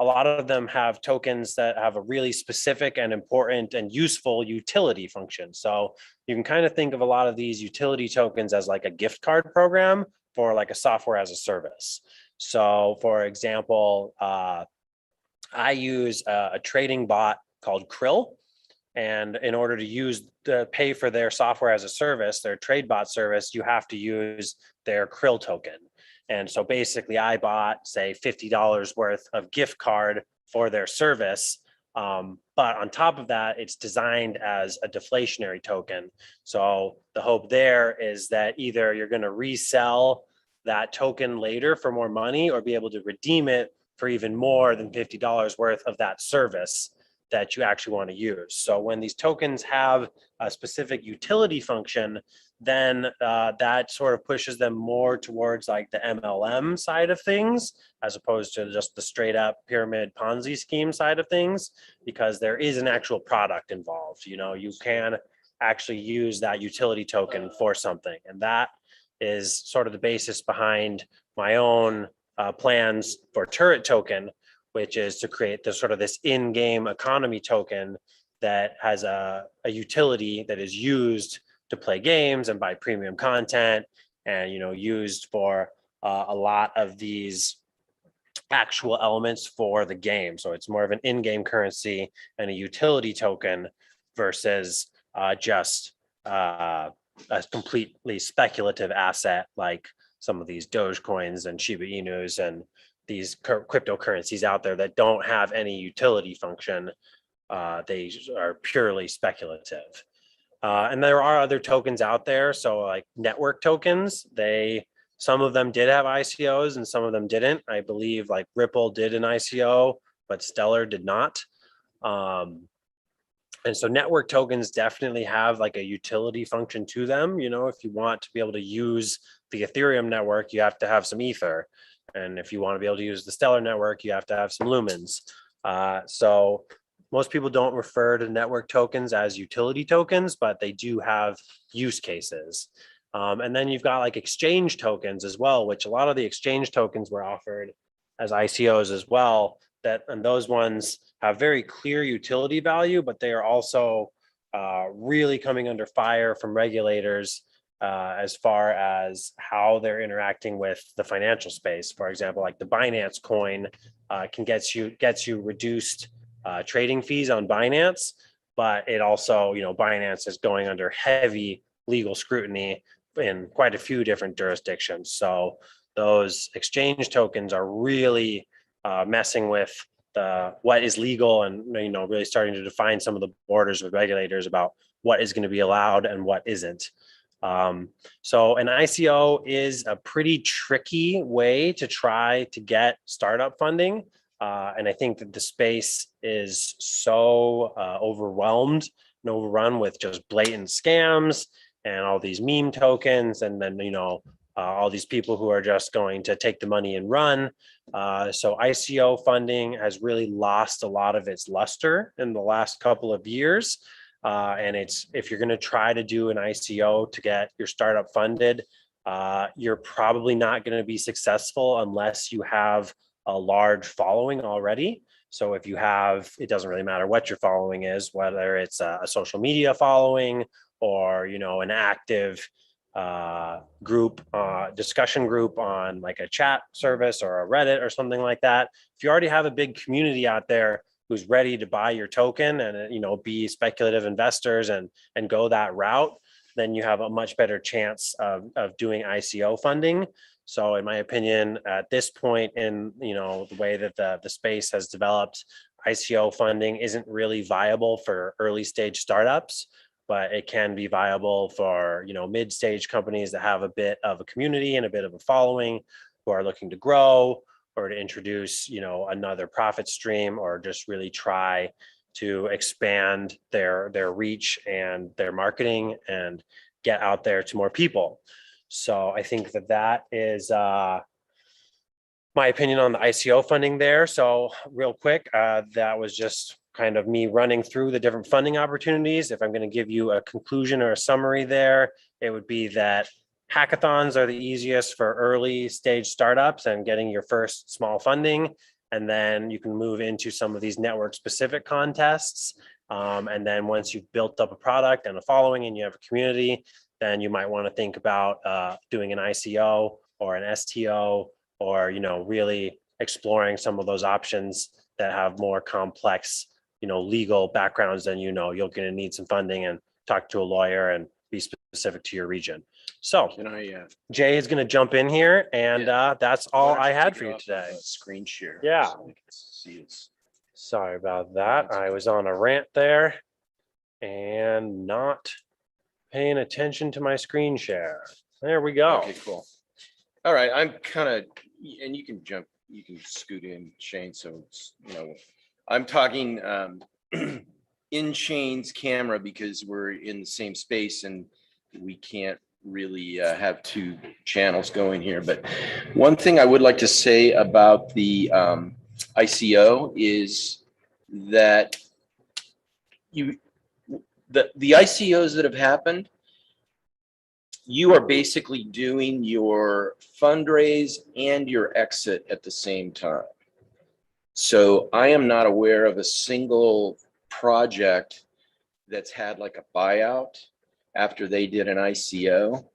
Speaker 2: A lot of them have tokens that have a really specific and important and useful utility function. So you can kind of think of a lot of these utility tokens as like a gift card program for like a software as a service. So for example, I use a trading bot called Krill. And in order to pay for their software as a service, their trade bot service, you have to use their Krill token. And so basically I bought, say, $50 worth of gift card for their service. But on top of that, it's designed as a deflationary token. So the hope there is that either you're going to resell that token later for more money or be able to redeem it for even more than $50 worth of that service that you actually want to use. So when these tokens have a specific utility function, then that sort of pushes them more towards like the MLM side of things, as opposed to just the straight up pyramid Ponzi scheme side of things, because there is an actual product involved. You can actually use that utility token for something. And that is sort of the basis behind my own plans for Turret Token, which is to create this in-game economy token that has a utility that is used to play games and buy premium content, and used for a lot of these actual elements for the game. So it's more of an in-game currency and a utility token versus just a completely speculative asset like some of these Dogecoins and Shiba Inus and these cryptocurrencies out there that don't have any utility function. They are purely speculative. And there are other tokens out there. So like network tokens, some of them did have ICOs and some of them didn't. I believe like Ripple did an ICO, but Stellar did not. And so network tokens definitely have like a utility function to them. If you want to be able to use the Ethereum network, you have to have some Ether. And if you want to be able to use the Stellar network, you have to have some lumens. So most people don't refer to network tokens as utility tokens, but they do have use cases. And then you've got like exchange tokens as well, which a lot of the exchange tokens were offered as ICOs as well. And those ones have very clear utility value, but they are also really coming under fire from regulators as far as how they're interacting with the financial space. For example, like the Binance coin can gets you reduced trading fees on Binance, but it also, Binance is going under heavy legal scrutiny in quite a few different jurisdictions. So those exchange tokens are really messing with what is legal and really starting to define some of the borders with regulators about what is going to be allowed and what isn't. So an ICO is a pretty tricky way to try to get startup funding. And I think that the space is so overwhelmed and overrun with just blatant scams and all these meme tokens, and then all these people who are just going to take the money and run. So ICO funding has really lost a lot of its luster in the last couple of years. And if you're going to try to do an ICO to get your startup funded, you're probably not going to be successful unless you have a large following already. So if you have, it doesn't really matter what your following is, whether it's a social media following or, an active group, discussion group on like a chat service or a Reddit or something like that. If you already have a big community out there who's ready to buy your token and, be speculative investors and go that route, then you have a much better chance of doing ICO funding. So in my opinion, at this point in, the way that the space has developed, ICO funding isn't really viable for early stage startups, but it can be viable for, mid-stage companies that have a bit of a community and a bit of a following, who are looking to grow or to introduce, another profit stream, or just really try to expand their reach and their marketing and get out there to more people. So I think that is my opinion on the ICO funding there. So real quick, that was just kind of me running through the different funding opportunities. If I'm going to give you a conclusion or a summary there, it would be that hackathons are the easiest for early stage startups and getting your first small funding. And then you can move into some of these network specific contests. And then once you've built up a product and a following and you have a community, then you might want to think about doing an ICO or an STO, or, really exploring some of those options that have more complex, legal backgrounds. Then, you're going to need some funding and talk to a lawyer and be specific to your region. So Jay is going to jump in here, and that's all I had for you today.
Speaker 1: Screen share.
Speaker 2: Yeah.
Speaker 1: So we can see it.
Speaker 2: Sorry about that. I was on a rant there and not paying attention to my screen share. There we go.
Speaker 1: Okay, cool. All right, I'm kind of, and you can scoot in, Shane. So it's, I'm talking in Shane's camera because we're in the same space and we can't really have two channels going here. But one thing I would like to say about the ICO is that the ICOs that have happened, you are basically doing your fundraise and your exit at the same time. So I am not aware of a single project that's had like a buyout after they did an ICO.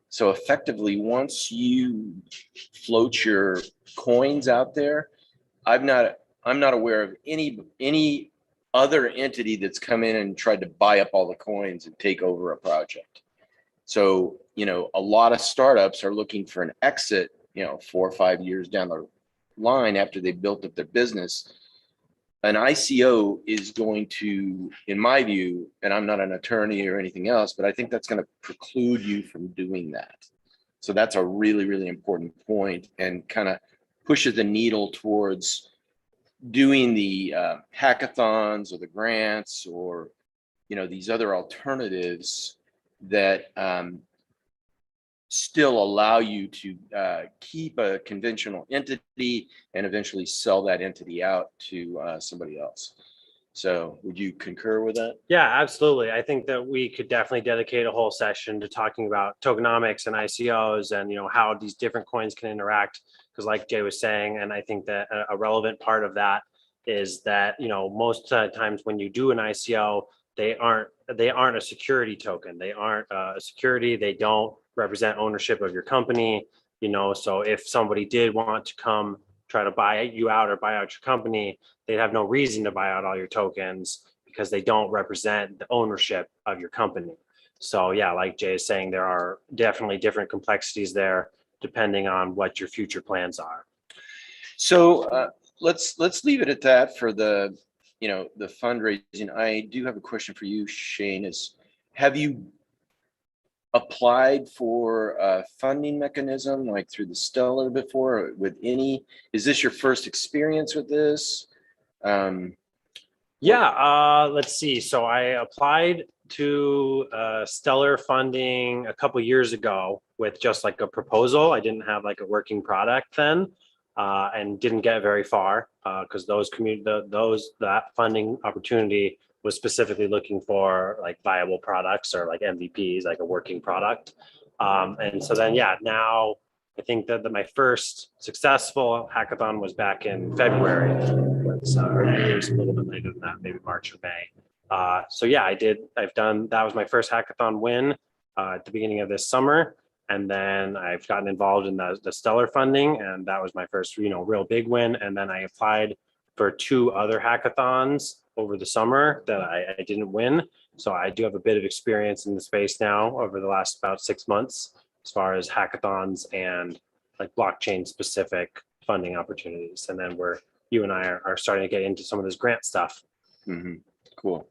Speaker 1: So effectively, once you float your coins out there, I'm not aware of any other entity that's come in and tried to buy up all the coins and take over a project. So, a lot of startups are looking for an exit, 4 or 5 years down the line after they built up their business. An ICO is going to, in my view, and I'm not an attorney or anything else, but I think that's going to preclude you from doing that. So that's a really, really important point, and kind of pushes the needle towards doing the hackathons or the grants or, these other alternatives that still allow you to keep a conventional entity and eventually sell that entity out to somebody else. So would you concur with that?
Speaker 2: Yeah, absolutely. I think that we could definitely dedicate a whole session to talking about tokenomics and ICOs and, how these different coins can interact. Because like Jay was saying, and I think that a relevant part of that is that, most times when you do an ICO, they aren't a security token. They aren't a security. They don't represent ownership of your company. So if somebody did want to come try to buy you out or buy out your company, they'd have no reason to buy out all your tokens because they don't represent the ownership of your company. So yeah, like Jay is saying, there are definitely different complexities there depending on what your future plans are.
Speaker 1: So let's leave it at that for the the fundraising. I do have a question for you, Shane. Have you applied for a funding mechanism like through the Stellar before with any? Is this your first experience with this?
Speaker 2: Let's see. So I applied to Stellar funding a couple years ago with just like a proposal. I didn't have like a working product then, and didn't get very far because that funding opportunity was specifically looking for like viable products or like MVPs, like a working product. And so then, now I think that my first successful hackathon was back in February. Or maybe it was a little bit later than that, maybe March or May. So yeah, that was my first hackathon win at the beginning of this summer. And then I've gotten involved in the Stellar funding, and that was my first, real big win. And then I applied for 2 other hackathons over the summer that I didn't win. So I do have a bit of experience in the space now over the last about 6 months, as far as hackathons and like blockchain specific funding opportunities. And then you and I are starting to get into some of this grant stuff.
Speaker 1: Mm-hmm. Cool.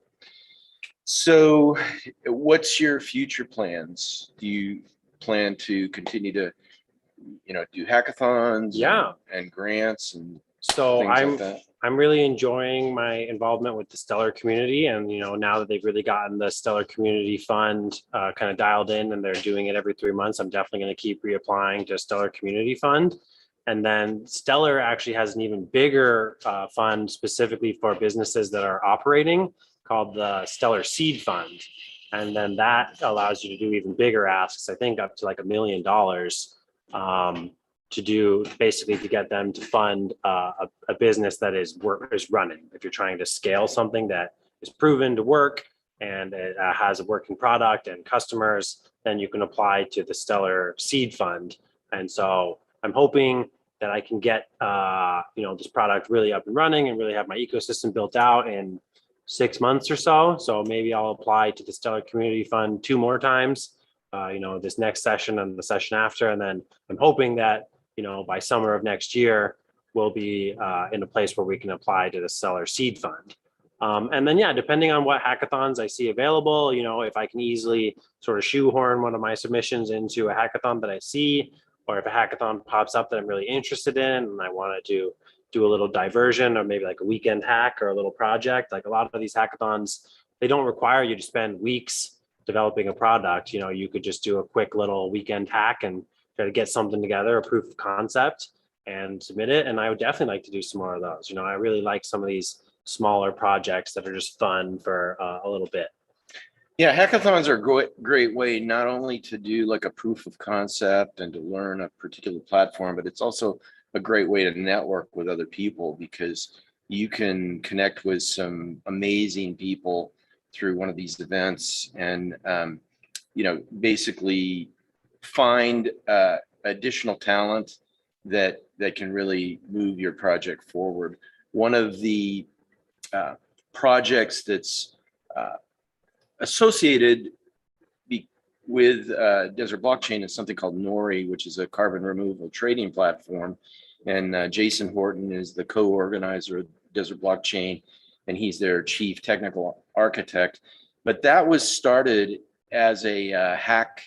Speaker 1: So what's your future plans? Do you plan to continue to, do hackathons and grants and
Speaker 2: so
Speaker 1: things like that?
Speaker 2: I'm really enjoying my involvement with the Stellar community. And, now that they've really gotten the Stellar Community Fund kind of dialed in and they're doing it every 3 months, I'm definitely going to keep reapplying to Stellar Community Fund. And then Stellar actually has an even bigger fund specifically for businesses that are operating called the Stellar Seed Fund. And then that allows you to do even bigger asks, I think up to like $1 million to do basically to get them to fund a business that is running. If you're trying to scale something that is proven to work and it has a working product and customers, then you can apply to the Stellar Seed Fund. And so I'm hoping that I can get this product really up and running and really have my ecosystem built out in 6 months or so. So maybe I'll apply to the Stellar Community Fund 2 more times, this next session and the session after. And then I'm hoping that, by summer of next year, we'll be in a place where we can apply to the Stellar Seed Fund. And then, depending on what hackathons I see available, if I can easily sort of shoehorn one of my submissions into a hackathon that I see, or if a hackathon pops up that I'm really interested in and I want to do a little diversion or maybe like a weekend hack or a little project, like a lot of these hackathons, they don't require you to spend weeks developing a product. You could just do a quick little weekend hack and try to get something together, a proof of concept, and submit it. And I would definitely like to do some more of those. I really like some of these smaller projects that are just fun for a little bit.
Speaker 1: Yeah, hackathons are a great way not only to do like a proof of concept and to learn a particular platform, but it's also a great way to network with other people because you can connect with some amazing people through one of these events and, basically find additional talent that can really move your project forward. One of the projects that's associated with Desert Blockchain is something called Nori, which is a carbon removal trading platform. And Jason Horton is the co-organizer of Desert Blockchain, and he's their chief technical architect. But that was started as a hack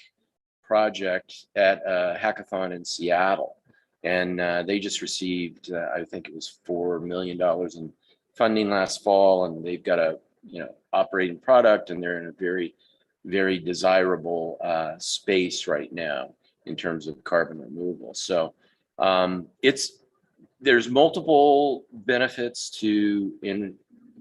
Speaker 1: project at a hackathon in Seattle. And they just received, I think it was $4 million in funding last fall, and they've got a operating product, and they're in a very, very desirable space right now in terms of carbon removal. So there's multiple benefits to in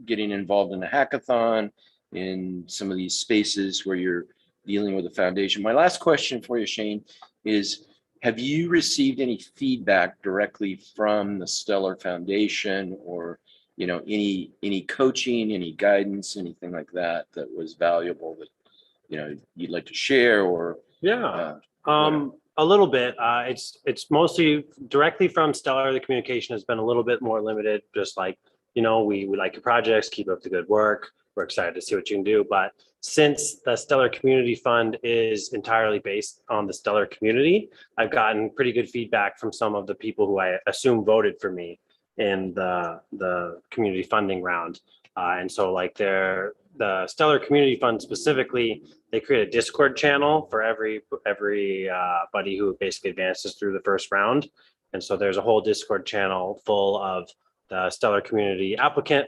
Speaker 1: getting involved in a hackathon, in some of these spaces where you're dealing with a foundation. My last question for you, Shane, is have you received any feedback directly from the Stellar Foundation, or any coaching, any guidance, anything like that that was valuable that you'd like to share? Or
Speaker 2: Yeah, a little bit. It's mostly directly from Stellar. The communication has been a little bit more limited. Just like, we like your projects, keep up the good work. We're excited to see what you can do. But since the Stellar Community Fund is entirely based on the Stellar community, I've gotten pretty good feedback from some of the people who I assume voted for me in the community funding round. And so like the Stellar Community Fund specifically, they create a Discord channel for every buddy who basically advances through the first round. And so there's a whole Discord channel full of the Stellar Community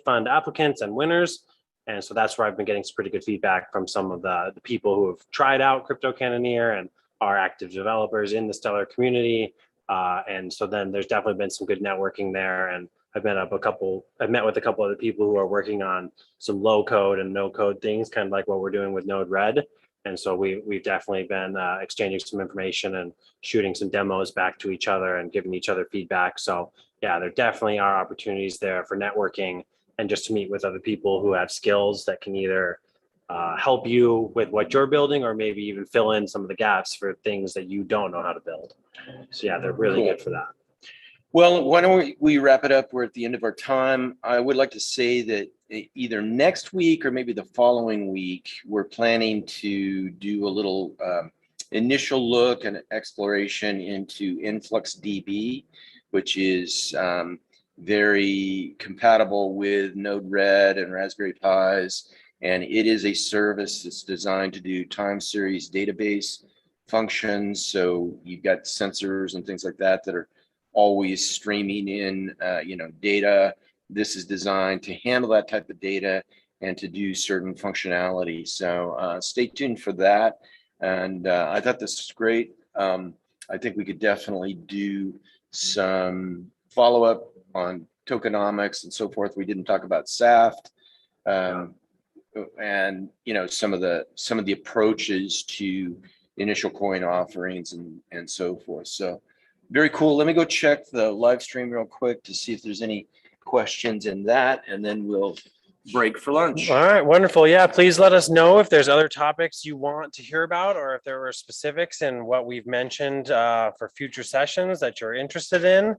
Speaker 2: Fund applicants and winners. And so that's where I've been getting some pretty good feedback from some of the people who have tried out CryptoCannoneer and are active developers in the Stellar community. And so then there's definitely been some good networking there. And I've met with a couple of the people who are working on some low code and no code things, kind of like what we're doing with Node-RED. And so we've definitely been exchanging some information and shooting some demos back to each other and giving each other feedback. So yeah, there definitely are opportunities there for networking and just to meet with other people who have skills that can either help you with what you're building, or maybe even fill in some of the gaps for things that you don't know how to build. So yeah, they're really good for that.
Speaker 1: Well, why don't we wrap it up? We're at the end of our time. I would like to say that either next week or maybe the following week, we're planning to do a little initial look and exploration into Influx Db, which is very compatible with Node-RED and Raspberry Pis. And it is a service that's designed to do time series database functions. So you've got sensors and things like that that are always streaming in data. This is designed to handle that type of data and to do certain functionality. So stay tuned for that. And I thought this was great. I think we could definitely do some follow-up on tokenomics and so forth. We didn't talk about SAFT, and some of the approaches to initial coin offerings and so forth. So very cool. Let me go check the live stream real quick to see if there's any questions in that, and then we'll break for lunch.
Speaker 2: All right, wonderful. Yeah, please let us know if there's other topics you want to hear about, or if there were specifics in what we've mentioned for future sessions that you're interested in.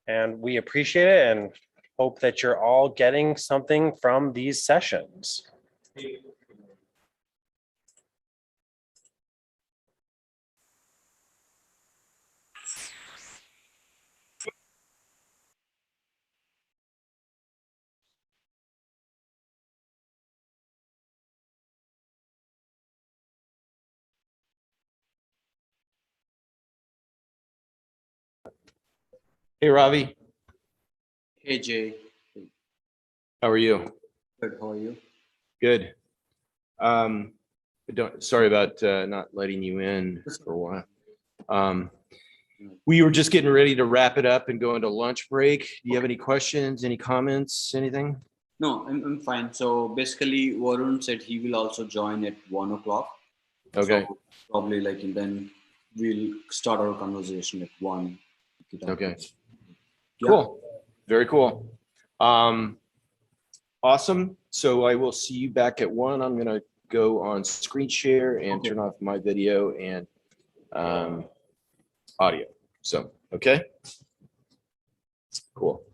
Speaker 2: And we appreciate it and hope that you're all getting something from these sessions.
Speaker 1: Hey, Ravi.
Speaker 3: Hey Jay,
Speaker 1: How are you?
Speaker 3: good. How are you?
Speaker 1: Good. Sorry about not letting you in for a while. We were just getting ready to wrap it up and go into lunch break. Do you have any questions, any comments, anything?
Speaker 3: No, I'm fine. So basically, Varun said he will also join at 1 o'clock.
Speaker 1: Okay.
Speaker 3: So probably and then we'll start our conversation at 1.
Speaker 1: Okay.
Speaker 3: Yeah.
Speaker 1: Cool. Very cool. Awesome. So I will see you back at 1. I'm going to go on screen share and turn off my video and audio. So, okay. Cool.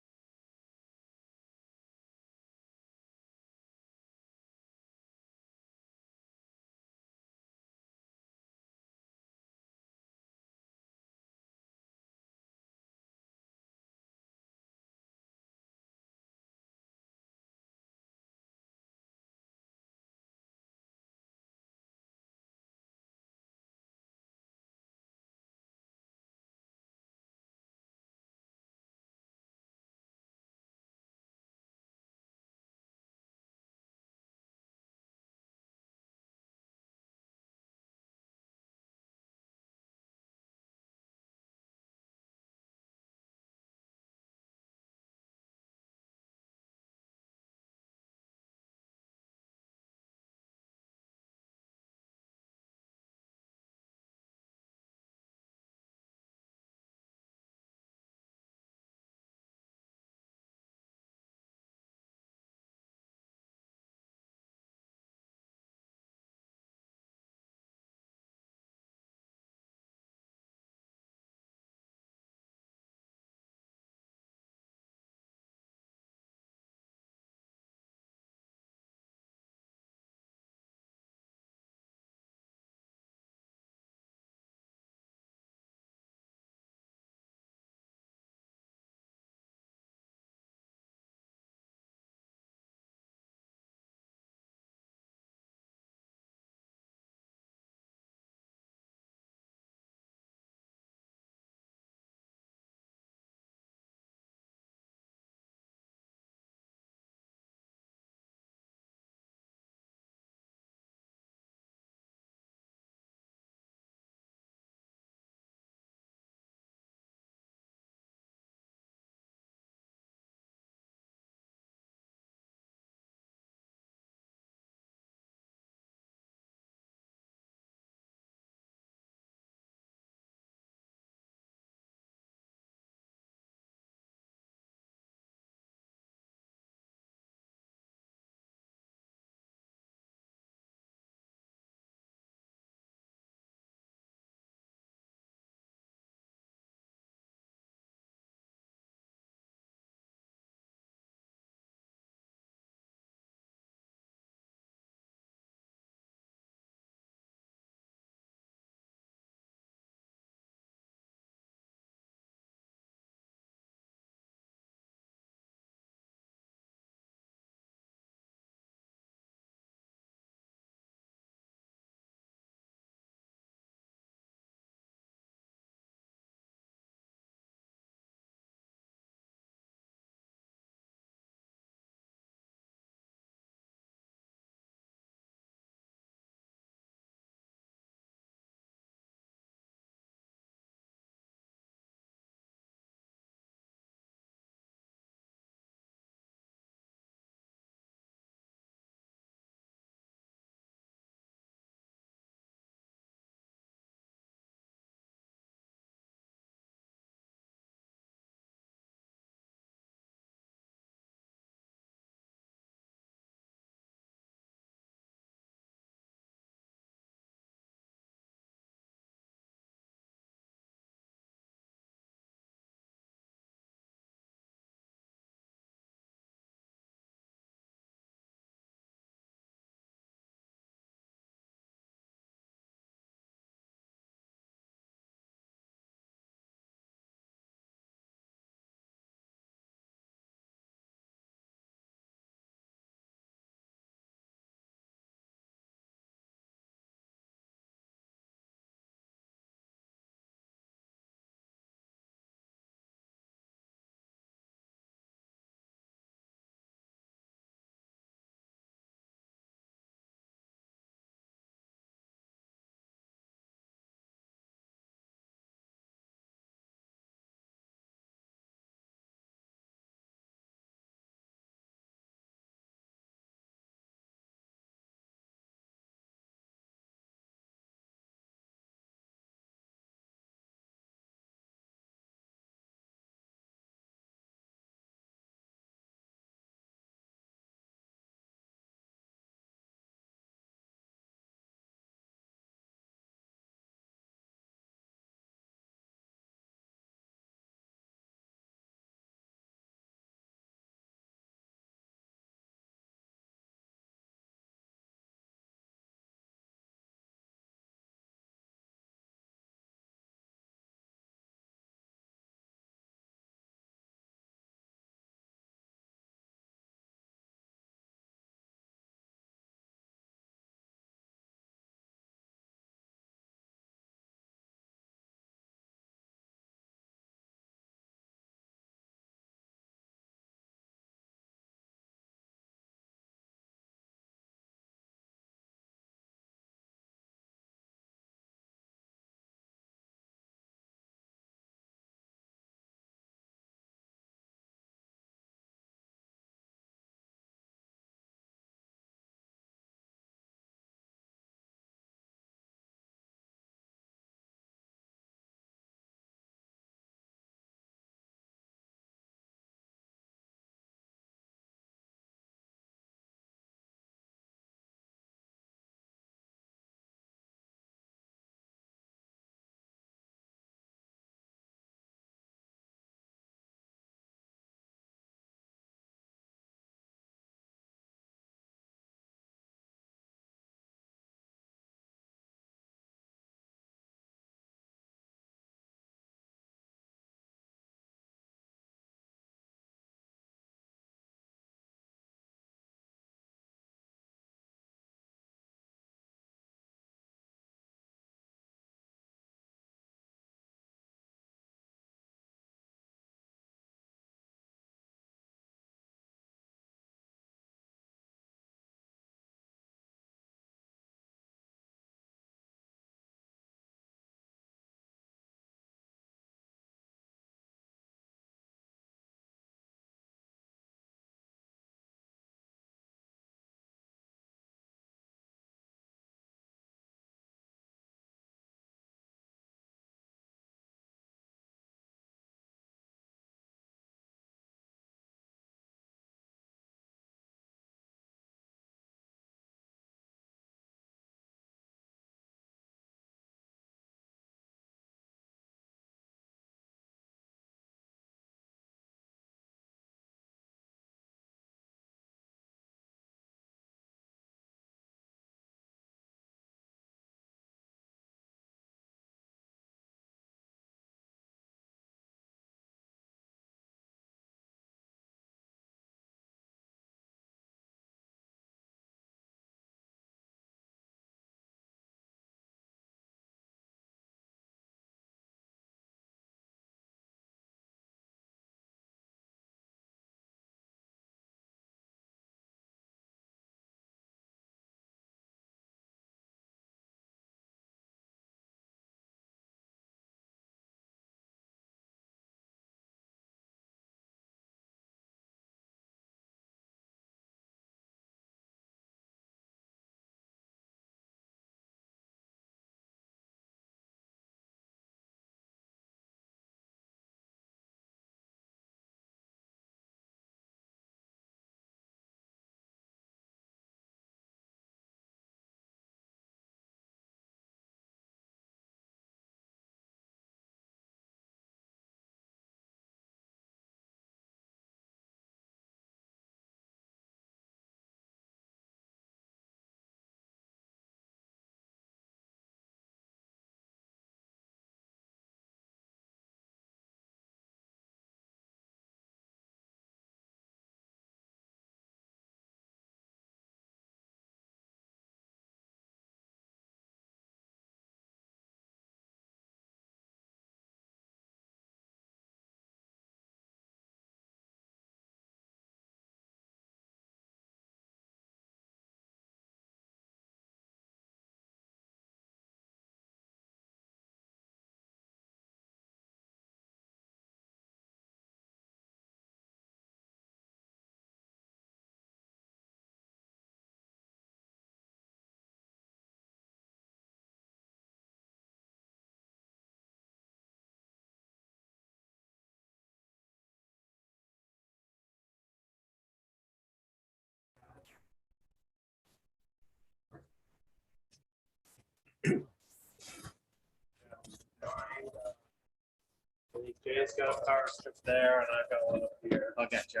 Speaker 2: Jay's got a power strip there, and I've got one up here.
Speaker 3: I got you.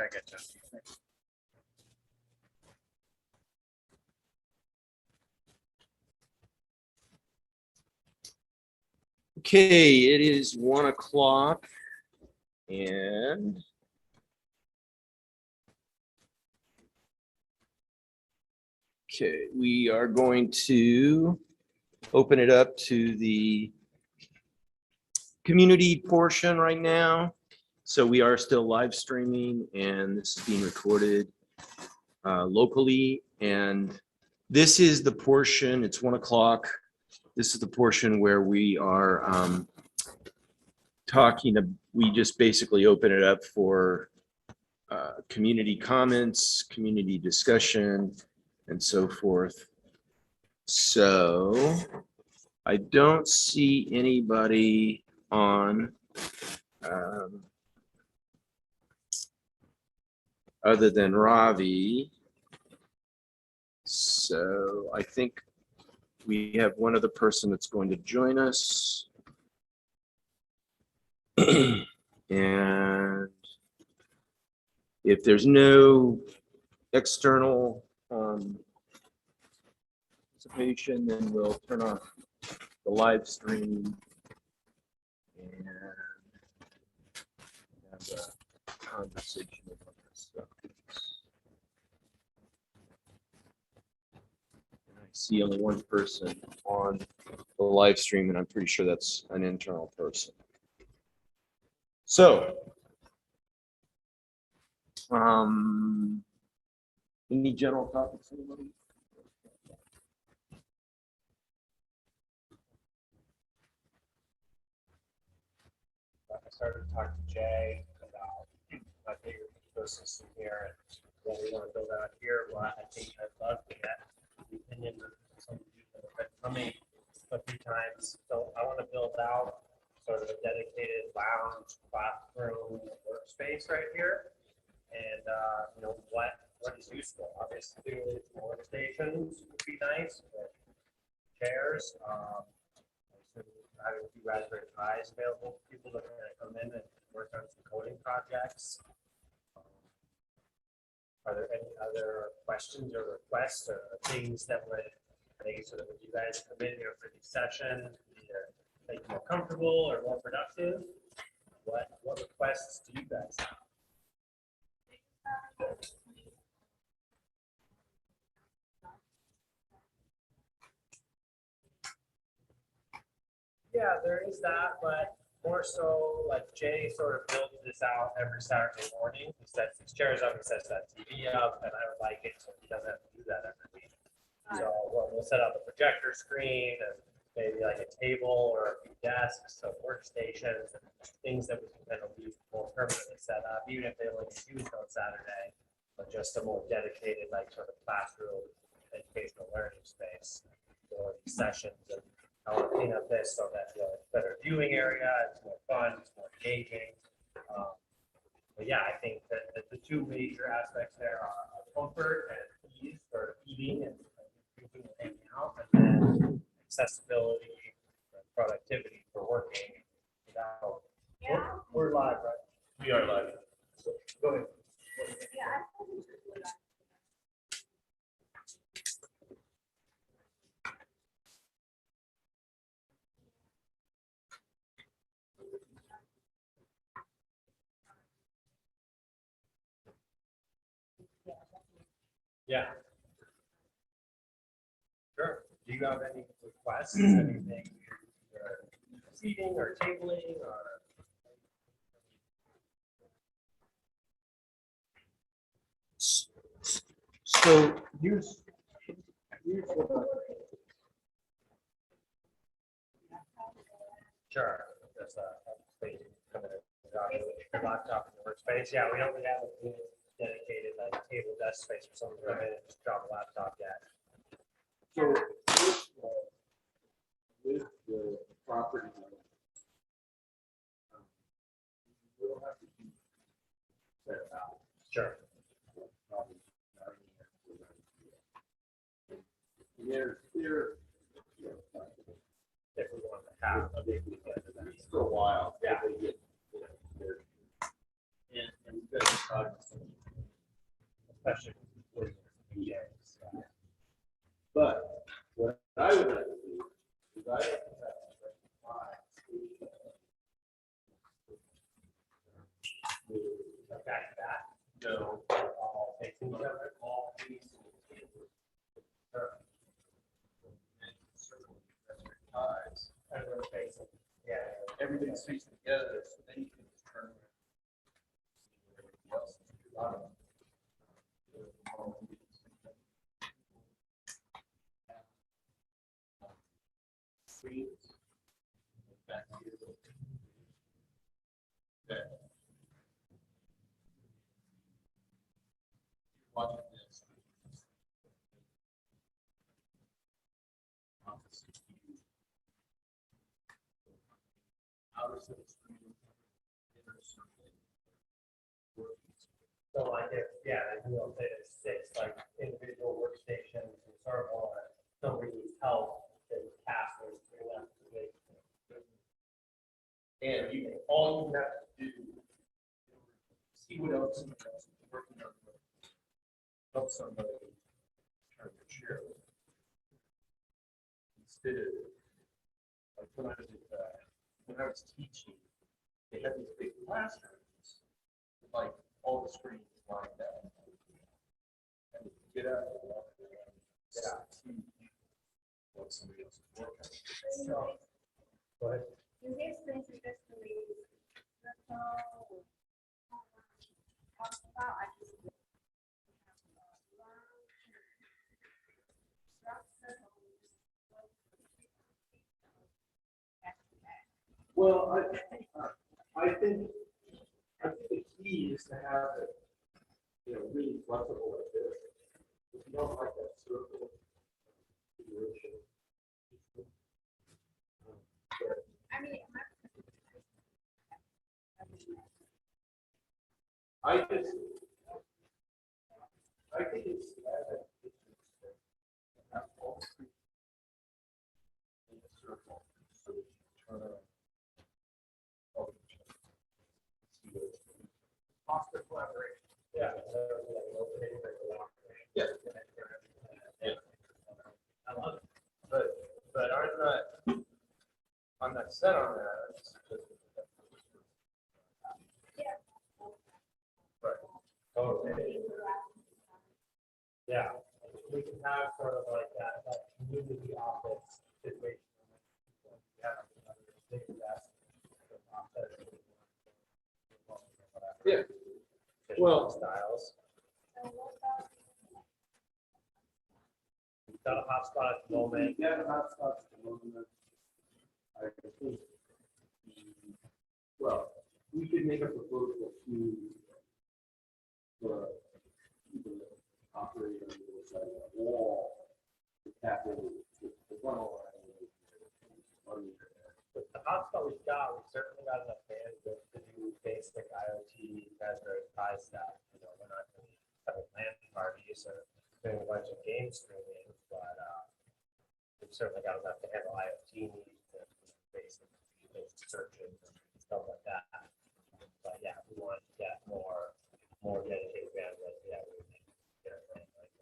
Speaker 1: Okay, it is 1 o'clock and okay, we are going to open it up to the community portion right now. So we are still live streaming and this is being recorded locally. And this is the portion, it's 1 o'clock. This is the portion where we are we just basically open it up for community comments, community discussion, and so forth. So I don't see anybody on other than Ravi. So I think we have one other person that's going to join us. And if there's no external participation, then we'll turn off the live stream and have a conversation about this stuff. And I see only one person on the live stream, and I'm pretty sure that's an internal person. So, any general topics, anybody?
Speaker 2: I started to talk to Jay about my favorite ecosystem here and what we want to build out here. Well, I think I'd love to get the opinion of some people that have been coming a few times. So I want to build out sort of a dedicated lounge, classroom, workspace right here. And you know, what is useful? Obviously, workstations would be nice, but chairs. Having a few Raspberry Pis available for people that are going to come in and work on some coding projects. Are there any other questions or requests or things that would make sure that when you guys come in here for these sessions, either make you more comfortable or more productive? What requests do you guys have? Yeah, there is that, but more so like Jay sort of builds this out every Saturday morning. He sets these chairs up, he sets that TV up, and I would like it so he doesn't have to do that every week. So we'll set up a projector screen and maybe like a table or a few desks, so workstations and things that we can kind of leave more permanently set up, even if they only get used on Saturday, but just a more dedicated like sort of classroom educational learning space for these sessions. And I want to clean up this so that it's a better viewing area, it's more fun, it's more engaging. But yeah, I think that the two major aspects there are comfort and ease for eating and drinking and hanging out, and then accessibility and productivity for working. We're live, right? We are live. So, go ahead. Yeah. Sure. Do you have any requests? Anything you're seating or tabling or?
Speaker 1: So here's what
Speaker 2: Sure. That's a space coming in your laptop in the workspace. Yeah, we don't really have a dedicated like table desk space for someone to come in and just drop a laptop yet.
Speaker 1: So with the property, we'll have to be set out.
Speaker 2: Sure.
Speaker 1: If we want to have a big weekend, for a while.
Speaker 2: Yeah.
Speaker 1: They get
Speaker 2: Especially with PJs.
Speaker 4: But what I would like to do is I like to have
Speaker 2: Back to that.
Speaker 4: no,
Speaker 2: All facing each other.
Speaker 4: all these ties,
Speaker 2: Everyone's facing. Yeah.
Speaker 4: everything's facing together, so then you can just turn around. Everybody else is a lot of screens. Back here. Okay. Watching this. Outer cell screen, inner circle.
Speaker 2: So like if, yeah, like we'll say there's 6 like individual workstations and circle, and somebody needs help, then task is pretty much the way.
Speaker 4: And all you have to do, see what else somebody else is working on. Help somebody turn their chair. Instead of, like when I was teaching, they had these big classrooms, with, like all the screens lined up. And you get out and walk around, see what somebody else is working on. So,
Speaker 2: Go ahead.
Speaker 5: In this case, basically,
Speaker 4: well, I think the key is to have it, really flexible like this. If you don't like that circle configuration.
Speaker 5: I mean,
Speaker 4: I think it's have all three in a circle, so that you turn around. Foster collaboration.
Speaker 2: Yeah.
Speaker 4: Yeah.
Speaker 2: I love it.
Speaker 4: But I'm not set on that. It's just- Right.
Speaker 2: Totally. Yeah. We can have sort of like that community office situation. Yeah.
Speaker 4: Yeah. Well-
Speaker 2: Styles. We've got a hotspot at the moment.
Speaker 4: Yeah, hotspots at the moment. I think, well, we could make a proposal to the operator on the other side of that wall to tap in the funnel line.
Speaker 2: With the hotspot we've got, we've certainly got enough bandwidth to do basic IoT, Raspberry Pi stuff. We're not going to have a LAN parties or doing a bunch of game streaming, but we've certainly got enough to handle IoT needs and basic searches and stuff like that. But yeah, if we want to get more dedicated bandwidth, yeah, we would get a LAN like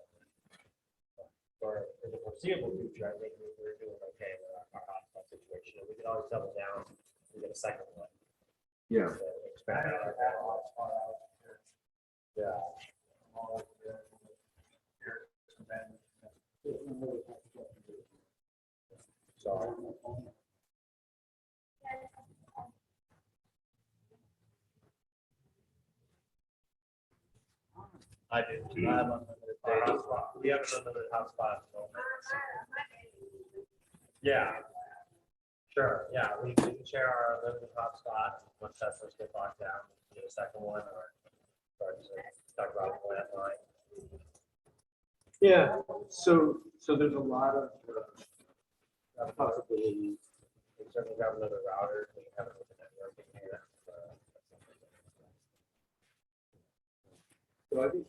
Speaker 2: that. For the foreseeable future, I think we're doing okay with our hotspot situation. We can always double down and get a second one.
Speaker 1: Yeah.
Speaker 2: To expand our hotspot out. Yeah. So. I do. I have unlimited data. We have unlimited hotspot at the moment. Yeah. Sure. Yeah, we can share our unlimited hotspot. Once Tesla's get locked down, we can get a second one or start to talk about the landline.
Speaker 4: Yeah, so there's a lot of possibilities.
Speaker 2: We certainly got another router. We have it with the network in here.
Speaker 4: So I think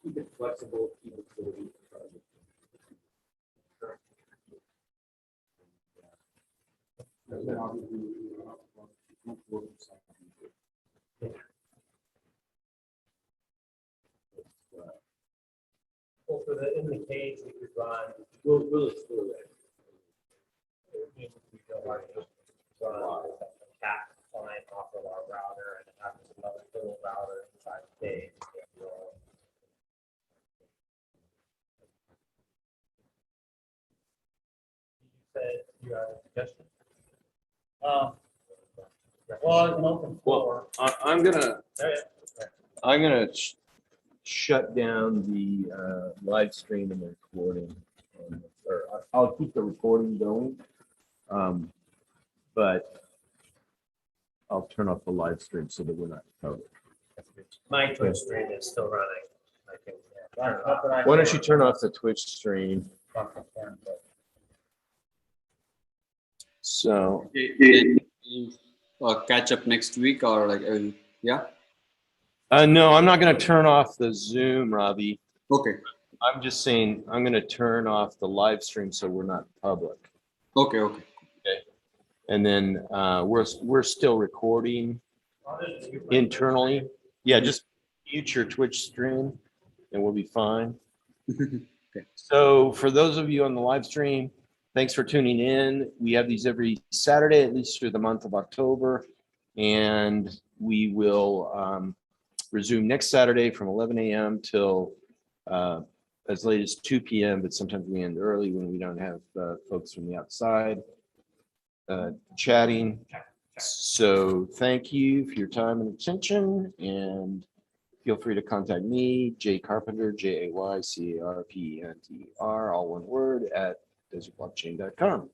Speaker 4: keep it flexible, keep it fluid. And then obviously, Well, for the, in the cage, we could run, we'll explore that. We don't want to just run a cat client off of our router and have another little router inside the cage. You said you had a suggestion? Well, it's an open floor.
Speaker 1: I'm gonna
Speaker 4: Yeah.
Speaker 1: shut down the live stream and the recording. Or I'll keep the recording going. But I'll turn off the live stream so that we're not covered.
Speaker 4: My Twitch stream is still running. I can turn it off.
Speaker 1: Why don't you turn off the Twitch stream? So,
Speaker 3: Catch up next week or like, yeah.
Speaker 1: no, I'm not gonna turn off the Zoom, Robbie.
Speaker 3: Okay.
Speaker 1: I'm just saying, I'm gonna turn off the live stream so we're not public.
Speaker 3: Okay. Okay.
Speaker 1: And then we're still recording internally. Yeah, just mute your Twitch stream and we'll be fine.
Speaker 3: Okay.
Speaker 1: So for those of you on the live stream, thanks for tuning in. We have these every Saturday, at least through the month of October. And we will resume next Saturday from 11 a.m. till as late as 2 p.m. But sometimes we end early when we don't have folks from the outside chatting. So thank you for your time and attention, and feel free to contact me, Jay Carpenter, JayCarpenter, all one word, at desertblockchain.com.